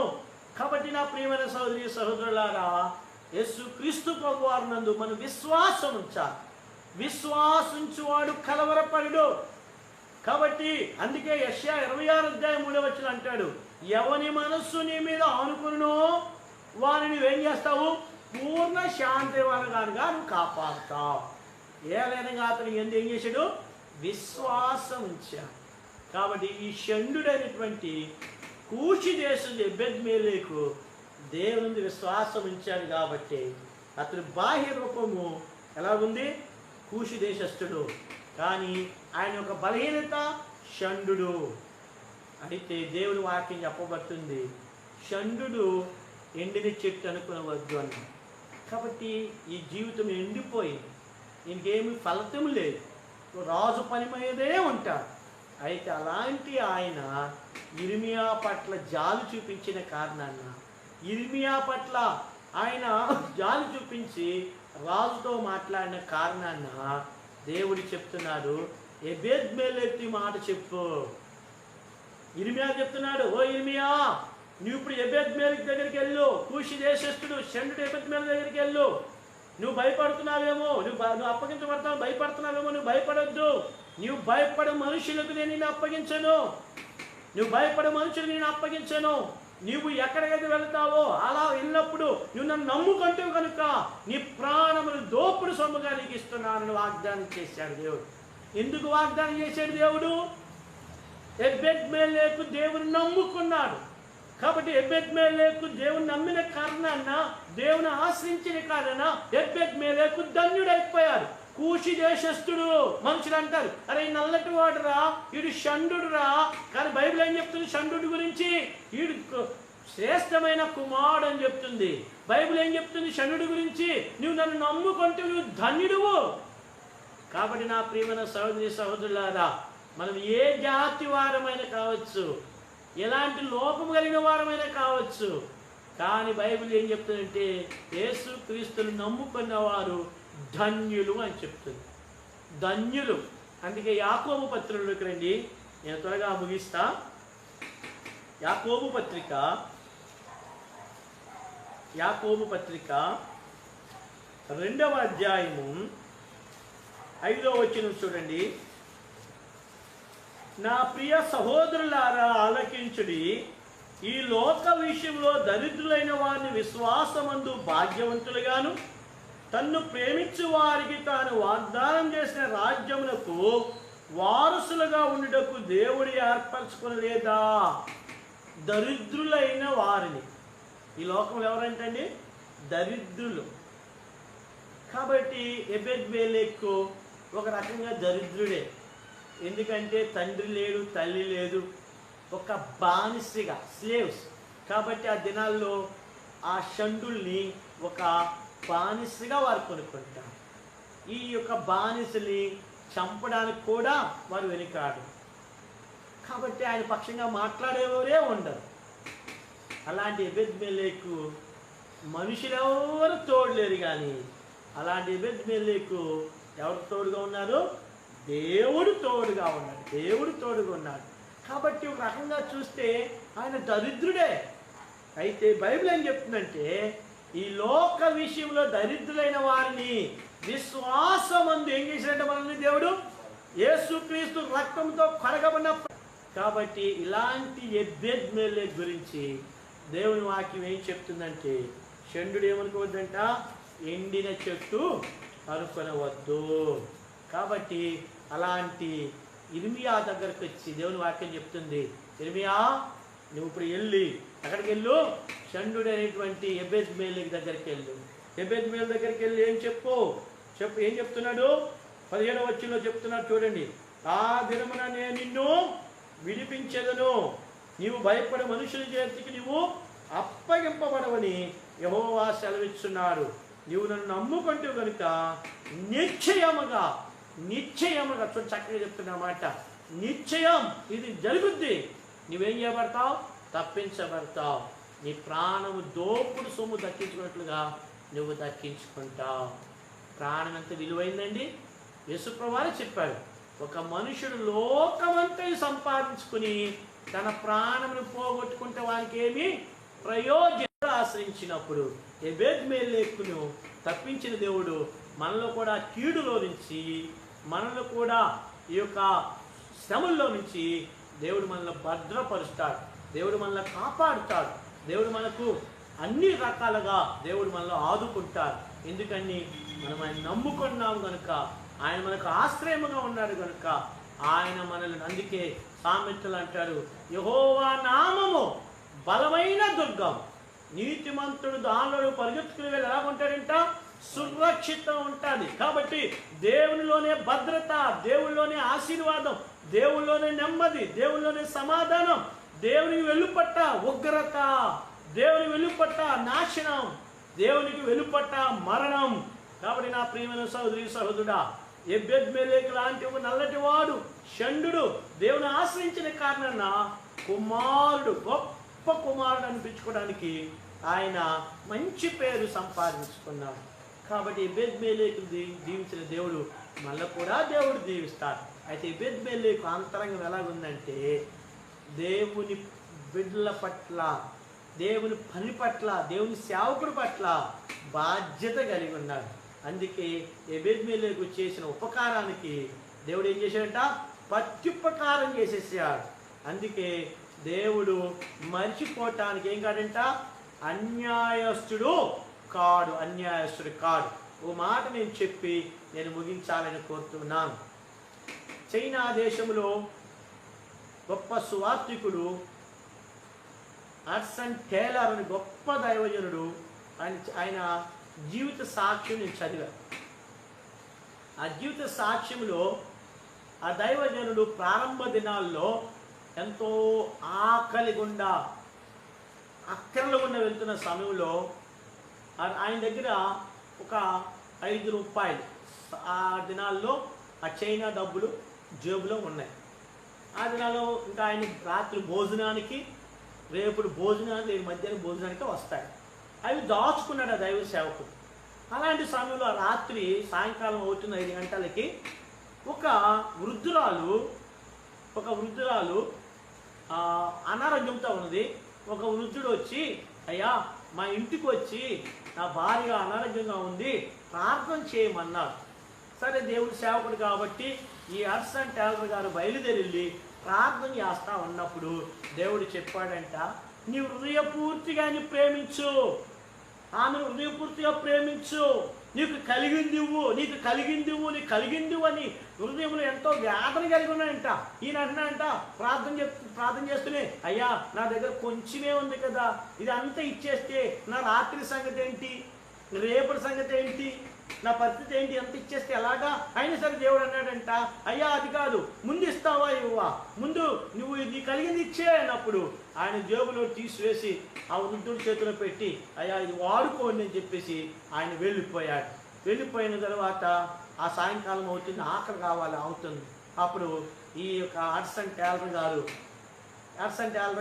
కాబట్టి నా ప్రియమైన సహోదరి సహోదరులారా, యేసు క్రీస్తు ప్రభువారి నందు మనం విశ్వాసం ఉంచాలి. విశ్వాసించువాడు కలవరపడు. కాబట్టి అందుకే యెషయా 26:3 అంటాడు, ఎవని మనస్సు నీ మీద ఆనుకునో వారిని నువ్వేం చేస్తావు? పూర్ణ శాంతి వరగానుగా నువ్వు కాపాడుతావు. ఏలైనా అతను ఏం చేశాడు? విశ్వాసం ఉంచాడు. కాబట్టి ఈ షండుడైనటువంటి కూషి దేశం ఎబెద్మెలెకు దేవుని విశ్వాసం ఉంచాడు. కాబట్టి అతని బాహ్య రూపము ఎలా ఉంది? కూషి దేశస్థుడు, కానీ ఆయన ఒక బలహీనత షండు. అయితే దేవుని వాక్యం చెప్పబడుతుంది, షండు ఎండిన చెట్టు అనుకునవద్దు అన్న. కాబట్టి ఈ జీవితం ఎండిపోయింది, ఇంకేమి ఫలితం లేదు, రాజు పని మీదే ఉంటాడు. అయితే అలాంటి ఆయన ఇర్మియా పట్ల జాలి చూపించిన కారణాన, ఇర్మియా పట్ల ఆయన జాలి చూపించి రాజుతో మాట్లాడిన కారణాన దేవుడు చెప్తున్నాడు, ఎబెద్మెలెకు మాట చెప్పు. ఇర్మియా చెప్తున్నాడు, ఓ ఇర్మియా, నువ్వు ఇప్పుడు ఎబెద్మెలెకు దగ్గరికి వెళ్ళు, కూషి దేశస్థుడు షండు ఎబెద్మెలెకు దగ్గరికి వెళ్ళు. నువ్వు భయపడుతున్నావేమో, నువ్వు అప్పగించబడతావు, భయపడుతున్నావేమో, నువ్వు భయపడొద్దు. నువ్వు భయపడే మనుషులకు నేను నిన్ను అప్పగించను, నువ్వు భయపడే మనుషులు నేను అప్పగించను. నువ్వు ఎక్కడికైతే వెళ్తావో అలా వెళ్ళినప్పుడు నువ్వు నన్ను నమ్ముకుంటావు కనుక నీ ప్రాణములు దోపుడు సొమ్ముగా నీకు ఇస్తున్నానని వాగ్దానం చేశాడు దేవుడు. ఎందుకు వాగ్దానం చేశాడు దేవుడు? ఎబెద్మెలెకు దేవుని నమ్ముకున్నాడు. కాబట్టి ఎబెద్మెలెకు దేవుని నమ్మిన కారణాన, దేవుని ఆశ్రయించిన కారణాన ఎబెద్మెలెకు ధన్యుడైపోయాడు. కూషి దేశస్థుడు. మనుషులు అంటారు, అరే నల్లటి వాడురా, వీడు షండురా. కానీ బైబిల్ ఏం చెప్తుంది షండు గురించి? వీడు శ్రేష్టమైన కుమారుడు అని చెప్తుంది. బైబిల్ ఏం చెప్తుంది షండు గురించి? నువ్వు నన్ను నమ్ముకుంటే నువ్వు ధన్యుడువు. కాబట్టి నా ప్రియమైన సహోదరి సహోదరులారా, మనం ఏ జాతి వారమైనా కావచ్చు, ఎలాంటి లోపం కలిగిన వారమైనా కావచ్చు, కానీ బైబిల్ ఏం చెప్తుందంటే యేసు క్రీస్తును నమ్ముకున్న వారు ధన్యులు అని చెప్తుంది. ధన్యులు. అందుకే యాకోబు పత్రికలోకి రండి, నేను త్వరగా ముగిస్తా. యాకోబు పత్రిక 2వ అధ్యాయము 5వ వచనం చూడండి. నా ప్రియ సహోదరులారా ఆలకించుడి, ఈ లోక విషయంలో దరిద్రులైన వారిని విశ్వాసమందు భాగ్యవంతులుగాను, తన్ను ప్రేమించు వారికి తాను వాగ్దానం చేసిన రాజ్యమునకు వారసులుగా ఉండుటకు దేవుడు ఏర్పరచుకోలేదా? దరిద్రులైన వారిని. ఈ లోకంలో ఎవరంటండి? దరిద్రులు. కాబట్టి ఎబెద్మెలెకు ఒక రకంగా దరిద్రుడే. ఎందుకంటే తండ్రి లేడు, తల్లి లేదు, ఒక బానిసగా, స్లేవ్స్. కాబట్టి ఆ దినాల్లో ఆ షండుల్ని ఒక బానిసగా వారు కొనుక్కుంటారు. ఈ యొక్క బానిసని చంపడానికి కూడా వారు వెనుకాడు. కాబట్టి ఆయన పక్షంగా మాట్లాడేవారే ఉండరు. అలాంటి ఎబెద్మెలెకు మనుషులెవరు తోడలేరు, కానీ అలాంటి ఎబెద్మెలెకు ఎవరు తోడుగా ఉన్నారు? దేవుడు తోడుగా ఉన్నాడు. దేవుడు తోడుగా ఉన్నాడు. కాబట్టి ఒక రకంగా చూస్తే ఆయన దరిద్రుడే. అయితే బైబిల్ ఏం చెప్తుందంటే ఈ లోక విషయంలో దరిద్రులైన వారిని విశ్వాసమందు ఏం చేసినట్టు మనల్ని దేవుడు యేసుక్రీస్తు రక్తంతో కడగబడిన. కాబట్టి ఇలాంటి ఎబెద్మెలెకు గురించి దేవుని వాక్యం ఏం చెప్తుందంటే చంద్రుడు ఏమనుకోవద్దంట, ఎండిన చెట్టు అనుకొనవద్దు. కాబట్టి అలాంటి ఇర్మియా దగ్గరకు వచ్చి దేవుని వాక్యం చెప్తుంది, ఇర్మియా నువ్వు ఇప్పుడు వెళ్ళి అక్కడికి వెళ్ళు, చంద్రుడు అనేటువంటి ఎబెద్మేలు దగ్గరికి వెళ్ళు. ఎబెద్మేలు దగ్గరికి వెళ్ళి ఏం ఏం చెప్తున్నాడు? 17వ వచనంలో చెప్తున్నాడు చూడండి. ఆ దినమున నేను నిన్ను విడిపించెదను, నీవు భయపడే మనుషుల చేతికి నీవు అప్పగింపబడవని యెహోవా సెలవిస్తున్నాడు. నీవు నన్ను నమ్ముకుంటూ కనుక నిశ్చయముగా చూడు చక్కగా చెప్తున్నా మాట, నిశ్చయం ఇది జరుగుద్ది. నువ్వేం చేయబడతావు? తప్పించబడతావు. నీ ప్రాణము దోపుడు సొమ్ము దక్కించుకున్నట్లుగా నువ్వు దక్కించుకుంటావు. ప్రాణం ఎంత విలువైందండి. యేసుప్రభువే చెప్పాడు, ఒక మనుషుడు లోకమంతా సంపాదించుకుని తన ప్రాణమును పోగొట్టుకుంటే వానికి ఏమి ప్రయోజనం? ఆశ్రయించినప్పుడు ఎబెద్మెలెకును తప్పించిన దేవుడు మనలో కూడా కీడులో నుంచి, మనలో కూడా ఈ యొక్క శ్రమల్లో నుంచి దేవుడు మనల్ని భద్రపరుస్తాడు, దేవుడు మనల్ని కాపాడుతాడు, దేవుడు మనకు అన్ని రకాలుగా దేవుడు మనలో ఆదుకుంటాడు. ఎందుకని మనం ఆయన నమ్ముకున్నాం కనుక, ఆయన మనకు ఆశ్రయముగా ఉన్నాడు కనుక ఆయన మనల్ని, అందుకే సామెతలు అంటాడు, యెహోవా నామము బలమైన దుర్గం, నీతిమంతుడు దానిలో పరిగెత్తుకుని వెళ్ళి ఎలా ఉంటాడంట? సురక్షితం ఉంటుంది. కాబట్టి దేవునిలోనే భద్రత, దేవునిలోనే ఆశీర్వాదం, దేవునిలోనే నెమ్మది, దేవునిలోనే సమాధానం, దేవునికి వెలుపట్ట ఉగ్రత, దేవుని వెలుపట్ట నాశనం, దేవునికి వెలుపట్ట మరణం. కాబట్టి నా ప్రియమైన సహోదరి సహోదరుడా, ఎబెద్మెలెకు లాంటి ఒక నల్లటి వాడు షండు దేవుని ఆశ్రయించిన కారణాన కుమారుడు, గొప్ప కుమారుడు అనిపించుకోవడానికి ఆయన మంచి పేరు సంపాదించుకున్నాడు. కాబట్టి ఎబెద్మెలెకు దీవించిన దేవుడు మళ్ళీ కూడా దేవుడు దీవిస్తాడు. అయితే ఎబెద్మెలెకు అంతరంగం ఎలాగుందంటే, దేవుని బిడ్డల పట్ల, దేవుని పని పట్ల, దేవుని సేవకుడి పట్ల బాధ్యత కలిగి ఉన్నాడు. అందుకే ఎబెద్మెలెకు చేసిన ఉపకారానికి దేవుడు ఏం చేశాడంట? ప్రత్యుపకారం చేసేసాడు. అందుకే దేవుడు మర్చిపోవటానికి ఏం కాడంట? అన్యాయస్తుడు కాడు. ఓ మాట నేను చెప్పి నేను ముగించాలని కోరుతున్నాను. చైనా దేశంలో గొప్ప సువార్థికుడు హడ్సన్ టేలర్ అని గొప్ప దైవజనుడు, ఆయన జీవిత సాక్ష్యం నేను చదివాను. ఆ జీవిత సాక్ష్యంలో ఆ దైవజనుడు ప్రారంభ దినాల్లో ఎంతో ఆకలి గుండా, అక్కర్ల గుండా వెళ్తున్న సమయంలో ఆయన దగ్గర ఒక 5 రూపాయలు ఆ దినాల్లో ఆ చైనా డబ్బులు జేబులో ఉన్నాయి. ఆ దినాల్లో ఇంకా ఆయన రాత్రి భోజనానికి, రేపుడు భోజనానికి, రేపు మధ్యాహ్నం భోజనానికి వస్తాయి. అవి దాచుకున్నాడు ఆ దైవ సేవకుడు. అలాంటి సమయంలో రాత్రి సాయంకాలం అవుతున్న 5 గంటలకి ఒక వృద్ధురాలు అనారోగ్యంతో ఉన్నది. ఒక వృద్ధుడు వచ్చి, అయ్యా మా ఇంటికి వచ్చి నా భార్య అనారోగ్యంగా ఉంది, ప్రార్థన చేయమన్నాడు. సరే, దేవుడి సేవకుడు కాబట్టి ఈ హడ్సన్ టేలర్ గారు బయలుదేరి ప్రార్థన చేస్తా ఉన్నప్పుడు దేవుడు చెప్పాడంట, నీ హృదయపూర్తిగా ప్రేమించు, ఆమెను హృదయపూర్తిగా ప్రేమించు, నీకు కలిగిందివు అని హృదయంలో ఎంతో వేదన కలిగి ఉన్నాయంట. ఈయన అంటున్నాడంట, ప్రార్థన చేస్తూనే, అయ్యా నా దగ్గర కొంచెమే ఉంది కదా, ఇది అంతా ఇచ్చేస్తే నా రాత్రి సంగతి ఏంటి, రేపటి సంగతి ఏంటి, నా పరిస్థితి ఏంటి, ఎంత ఇచ్చేస్తే ఎలాగా? అయినా సరే దేవుడు అన్నాడంట, అయ్యా అది కాదు, ముందు ఇస్తావా ఇవ్వవా, ముందు నువ్వు ఇది కలిగింది ఇచ్చే అన్నప్పుడు ఆయన జేబులో తీసివేసి ఆ వృద్ధుడి చేతిలో పెట్టి, అయ్యా ఇది వాడుకోండి అని చెప్పేసి ఆయన వెళ్ళిపోయాడు. వెళ్ళిపోయిన తర్వాత ఆ సాయంకాలం అవుతుంది, ఆకలి అవుతుంది. అప్పుడు ఈ యొక్క హడ్సన్ టేలర్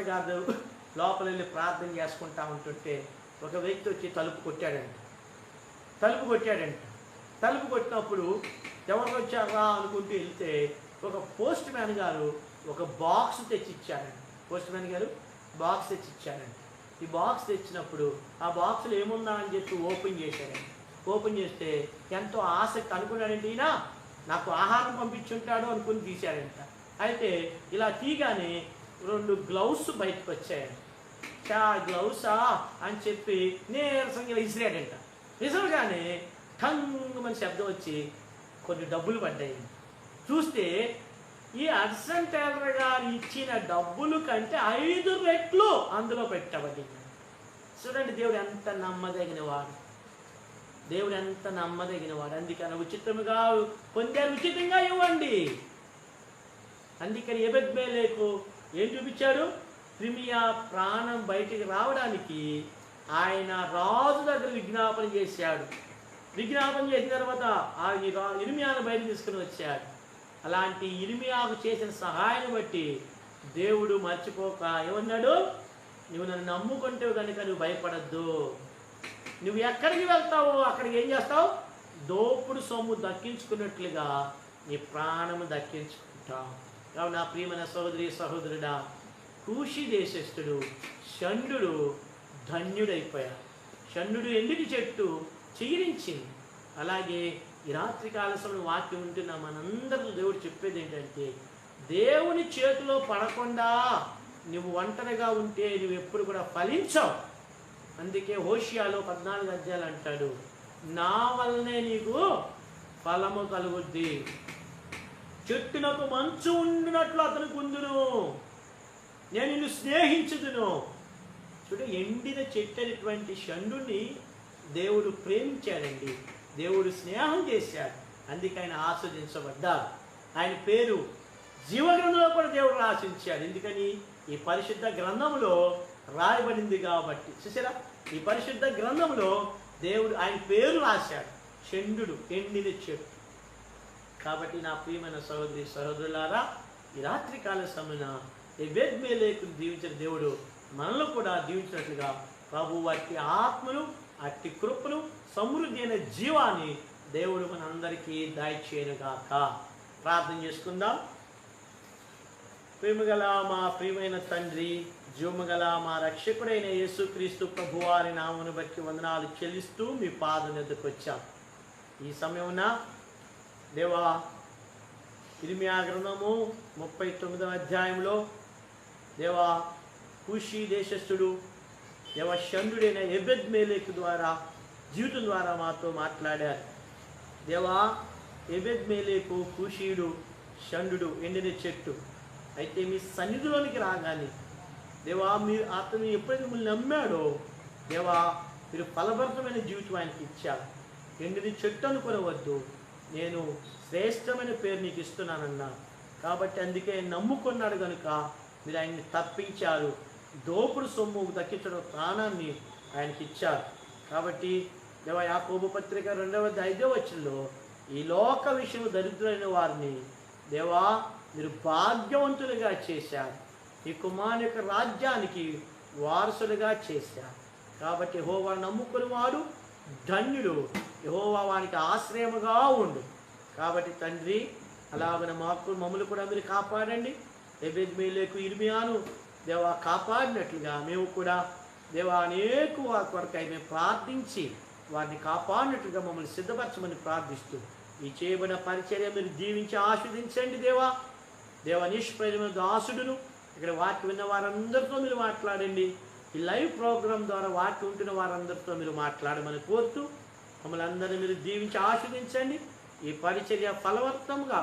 గారు లోపల వెళ్ళి ప్రార్థన చేసుకుంటా ఉంటుంటే ఒక వ్యక్తి వచ్చి తలుపు కొట్టినప్పుడు ఎవరు వచ్చారా అనుకుంటూ వెళ్తే ఒక పోస్ట్ మ్యాన్ గారు ఒక బాక్స్ తెచ్చిచ్చారండి. ఈ బాక్స్ తెచ్చినప్పుడు ఆ బాక్స్లో ఏముందా అని చెప్పి ఓపెన్ చేశాడండి. ఓపెన్ చేస్తే ఎంతో ఆసక్తి అనుకున్నాడంటే, ఈయన నాకు ఆహారం పంపించుంటాడు అనుకుని తీశాడంట. అయితే ఇలా తీగానే 2 గ్లౌస్ బయటకు వచ్చాయండి. గ్లౌసా అని చెప్పి నీరసంగా విసిరాడంట. విసరగానే టంగుమని శబ్దం వచ్చి కొన్ని డబ్బులు పడ్డాయి. చూస్తే ఈ హడ్సన్ టైలర్ గారు ఇచ్చిన డబ్బులు కంటే 5 రెట్లు అందులో పెట్టబడింది. చూడండి, దేవుడు ఎంత నమ్మదగినవాడు, దేవుడు ఎంత నమ్మదగినవాడు. అందుకని ఉచితంగా పొందారు, ఉచితంగా ఇవ్వండి. అందుకని ఎబెద్మెలెకు ఏం చూపించాడు? క్రిమియా ప్రాణం బయటికి రావడానికి ఆయన రాజు దగ్గర విజ్ఞాపన చేశాడు. విజ్ఞాపన చేసిన తర్వాత ఆ ఇర్మియాను బయట తీసుకుని వచ్చాడు. అలాంటి ఇర్మియాకు చేసిన సహాయాన్ని బట్టి దేవుడు మర్చిపోక ఏమన్నాడు? నువ్వు నన్ను నమ్ముకుంటావు కనుక నువ్వు భయపడద్దు. నువ్వు ఎక్కడికి వెళ్తావో అక్కడికి ఏం చేస్తావు? దోపుడు సొమ్ము దక్కించుకున్నట్లుగా నీ ప్రాణము దక్కించుకుంటావు. కాబట్టి నా ప్రియమైన సహోదరి సహోదరుడా, కూషి దేశస్థుడు షండు ధన్యుడైపోయాడు. షండు ఎండిటి చెట్టు చిగిరించింది. అలాగే ఈ రాత్రికాల సమయంలో వాక్యం ఉంటున్న మనందరూ దేవుడు చెప్పేది ఏంటంటే, దేవుని చేతిలో పడకుండా నువ్వు ఒంటరిగా ఉంటే నువ్వు ఎప్పుడు కూడా ఫలించవు. అందుకే హోషియాలో 14 అధ్యాయాలు అంటాడు, నా వల్లనే నీకు ఫలము కలుగుద్ది. చెట్టునకు మంచు ఉండినట్లు అతనికి ఉందును, నేను నిన్ను స్నేహించుదును. చూడు, ఎండిన చెట్టు అనేటువంటి షండుని దేవుడు ప్రేమించాడండి, దేవుడు స్నేహం చేశాడు. అందుకే ఆయన ఆస్వాదించబడ్డాడు. ఆయన పేరు జీవగ్రంథంలో కూడా దేవుడు రాసించాడు. ఎందుకని? ఈ పరిశుద్ధ గ్రంథంలో రాయబడింది కాబట్టి. చూసారా, ఈ పరిశుద్ధ గ్రంథంలో దేవుడు ఆయన పేరు రాశాడు, షండు ఎండిన చెట్టు. కాబట్టి నా ప్రియమైన సహోదరి సహోదరులారా, ఈ రాత్రికాల సమయన ఎబెద్మెలెకును దీవించిన దేవుడు మనలో కూడా దీవించినట్లుగా ప్రభు అట్టి ఆత్మను, అట్టి కృపను, సమృద్ధి అయిన జీవాన్ని దేవుడు మనందరికీ దయచేయునుగాక. ప్రార్థన చేసుకుందాం. ప్రేమగల మా ప్రియమైన తండ్రి, జీవముగల మా రక్షకుడైన యేసుక్రీస్తు ప్రభువారి నామమును బట్టి వందనాలు చెల్లిస్తూ మీ పాదం ఎద్దుకు వచ్చాం. ఈ సమయమున దేవా, ఇర్మియా గ్రంథము 39వ అధ్యాయంలో దేవా కూషి దేశస్థుడు దేవా షండుడైన ఎబెద్మెలెకు ద్వారా జీవితం ద్వారా మాతో మాట్లాడారు. దేవా, ఎబెద్మెలెకు కూషీయుడు, షండు ఎండిన చెట్టు. అయితే మీ సన్నిధిలోనికి రాగానే దేవా, మీరు అతను ఎప్పుడైతే మిమ్మల్ని నమ్మాడో దేవా, మీరు ఫలభరితమైన జీవితం ఆయనకి ఇచ్చారు. ఎండిన చెట్టు అనుకోవద్దు, నేను శ్రేష్టమైన పేరు నీకు ఇస్తున్నానన్నా. కాబట్టి అందుకే నమ్ముకున్నాడు కనుక మీరు ఆయన్ని తప్పించారు. దోపుడు సొమ్ము దక్కించడం ప్రాణాన్ని ఆయనకి ఇచ్చారు. కాబట్టి దేవా, యాకోబు పత్రిక 2వ అధ్యాయం 5వ వచనంలో ఈ లోక విషయం దరిద్రులైన వారిని దేవా మీరు భాగ్యవంతులుగా చేశారు, ఈ కుమారుని యొక్క రాజ్యానికి వారసులుగా చేశారు. కాబట్టి యెహోవా నమ్ముకుని వాడు ధన్యుడు, యెహోవా వానికి ఆశ్రయముగా ఉండు. కాబట్టి తండ్రి, అలాగన మమ్మల్ని కూడా మీరు కాపాడండి. ఎబెద్మెలెకు ఇర్మియాను దేవా కాపాడినట్లుగా మేము కూడా దేవా అనేక వారి కొరకై మేము ప్రార్థించి వారిని కాపాడినట్లుగా మమ్మల్ని సిద్ధపరచమని ప్రార్థిస్తూ ఈ చేయబడిన పరిచర్య మీరు దీవించి ఆస్వాదించండి. దేవా నిష్ప్రయోజన దాసుడును ఇక్కడ వాక్యం విన్న వారందరితో మీరు మాట్లాడండి. ఈ లైవ్ ప్రోగ్రాం ద్వారా వాక్యం ఉంటున్న వారందరితో మీరు మాట్లాడమని కోరుతూ మమ్మల్ని అందరినీ మీరు దీవించి ఆస్వాదించండి. ఈ పరిచర్య ఫలభరితంగా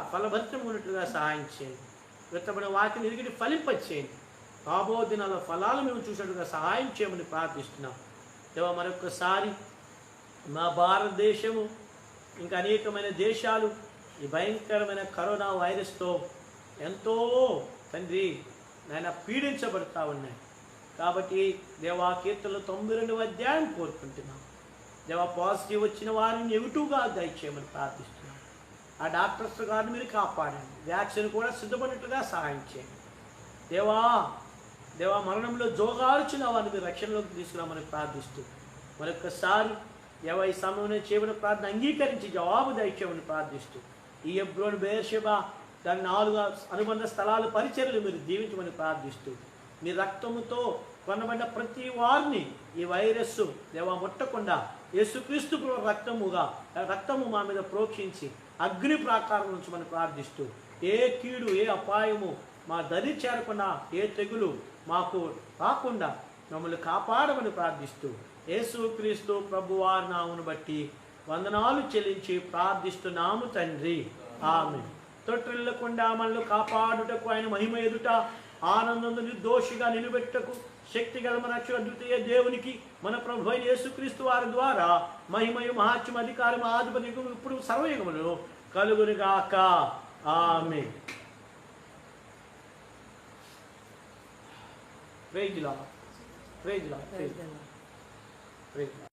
ఉన్నట్లుగా సహాయం చేయండి. విత్తబడిన వాక్యం ఎదిగి ఫలింపచేయండి. రాబో దినాల ఫలాలు మేము చూసినట్టుగా సహాయం చేయమని ప్రార్థిస్తున్నాం. దేవా, మరొకసారి మా భారతదేశము ఇంకా అనేకమైన దేశాలు ఈ భయంకరమైన కరోనా వైరస్తో ఎంతో తండ్రి నాయన పీడించబడుతూ ఉన్నాయి. కాబట్టి దేవా, కీర్తనలు 92వ అధ్యాయం కోరుకుంటున్నాం. దేవా, పాజిటివ్ వచ్చిన వారిని నెగిటివ్గా దయచేయమని ప్రార్థిస్తున్నాం. ఆ డాక్టర్స్ గారిని మీరు కాపాడండి. వ్యాక్సిన్ కూడా సిద్ధపడినట్లుగా సహాయం చేయండి. దేవా మరణంలో జోగార్చిన వారిని మీరు రక్షణలోకి తీసుకురామని ప్రార్థిస్తూ మరొకసారి దేవా ఈ సమయంలో చేయబడిన ప్రార్థన అంగీకరించి జవాబు దయచేయమని ప్రార్థిస్తూ ఈ హెబ్రోను, బెయేర్షెబా దాని 4 అనుబంధ స్థలాలు పరిచర్యలు మీరు దీవించమని ప్రార్థిస్తూ మీ రక్తముతో కొనబడిన ప్రతి వారిని ఈ వైరస్ దేవా ముట్టకుండా యేసుక్రీస్తు రక్తము మా మీద ప్రోక్షించి అగ్ని ప్రాకారం నుంచి మనం ప్రార్థిస్తూ ఏ కీడు, ఏ అపాయము మా దరి చేరకుండా, ఏ తెగులు మాకు రాకుండా మమ్మల్ని కాపాడమని ప్రార్థిస్తూ యేసుక్రీస్తు ప్రభువారి నామమును బట్టి వందనాలు చెల్లించి ప్రార్థిస్తున్నాము తండ్రి. ఆమేన్. తొట్టిల్లకుండా మనల్ని కాపాడుటకు ఆయన మహిమ ఎదుట ఆనందంతో నిర్దోషిగా నిలబెట్టకు శక్తిగల మన రక్షణ ద్వితీయ దేవునికి మన ప్రభు అయిన యేసుక్రీస్తు వారి ద్వారా మహిమయు మహాత్యం అధికారం ఆధిపత్యం ఇప్పుడు సర్వయుగములు కలుగునుగాక. Amen. Praise the lord. Praise the lord. Praise the lord.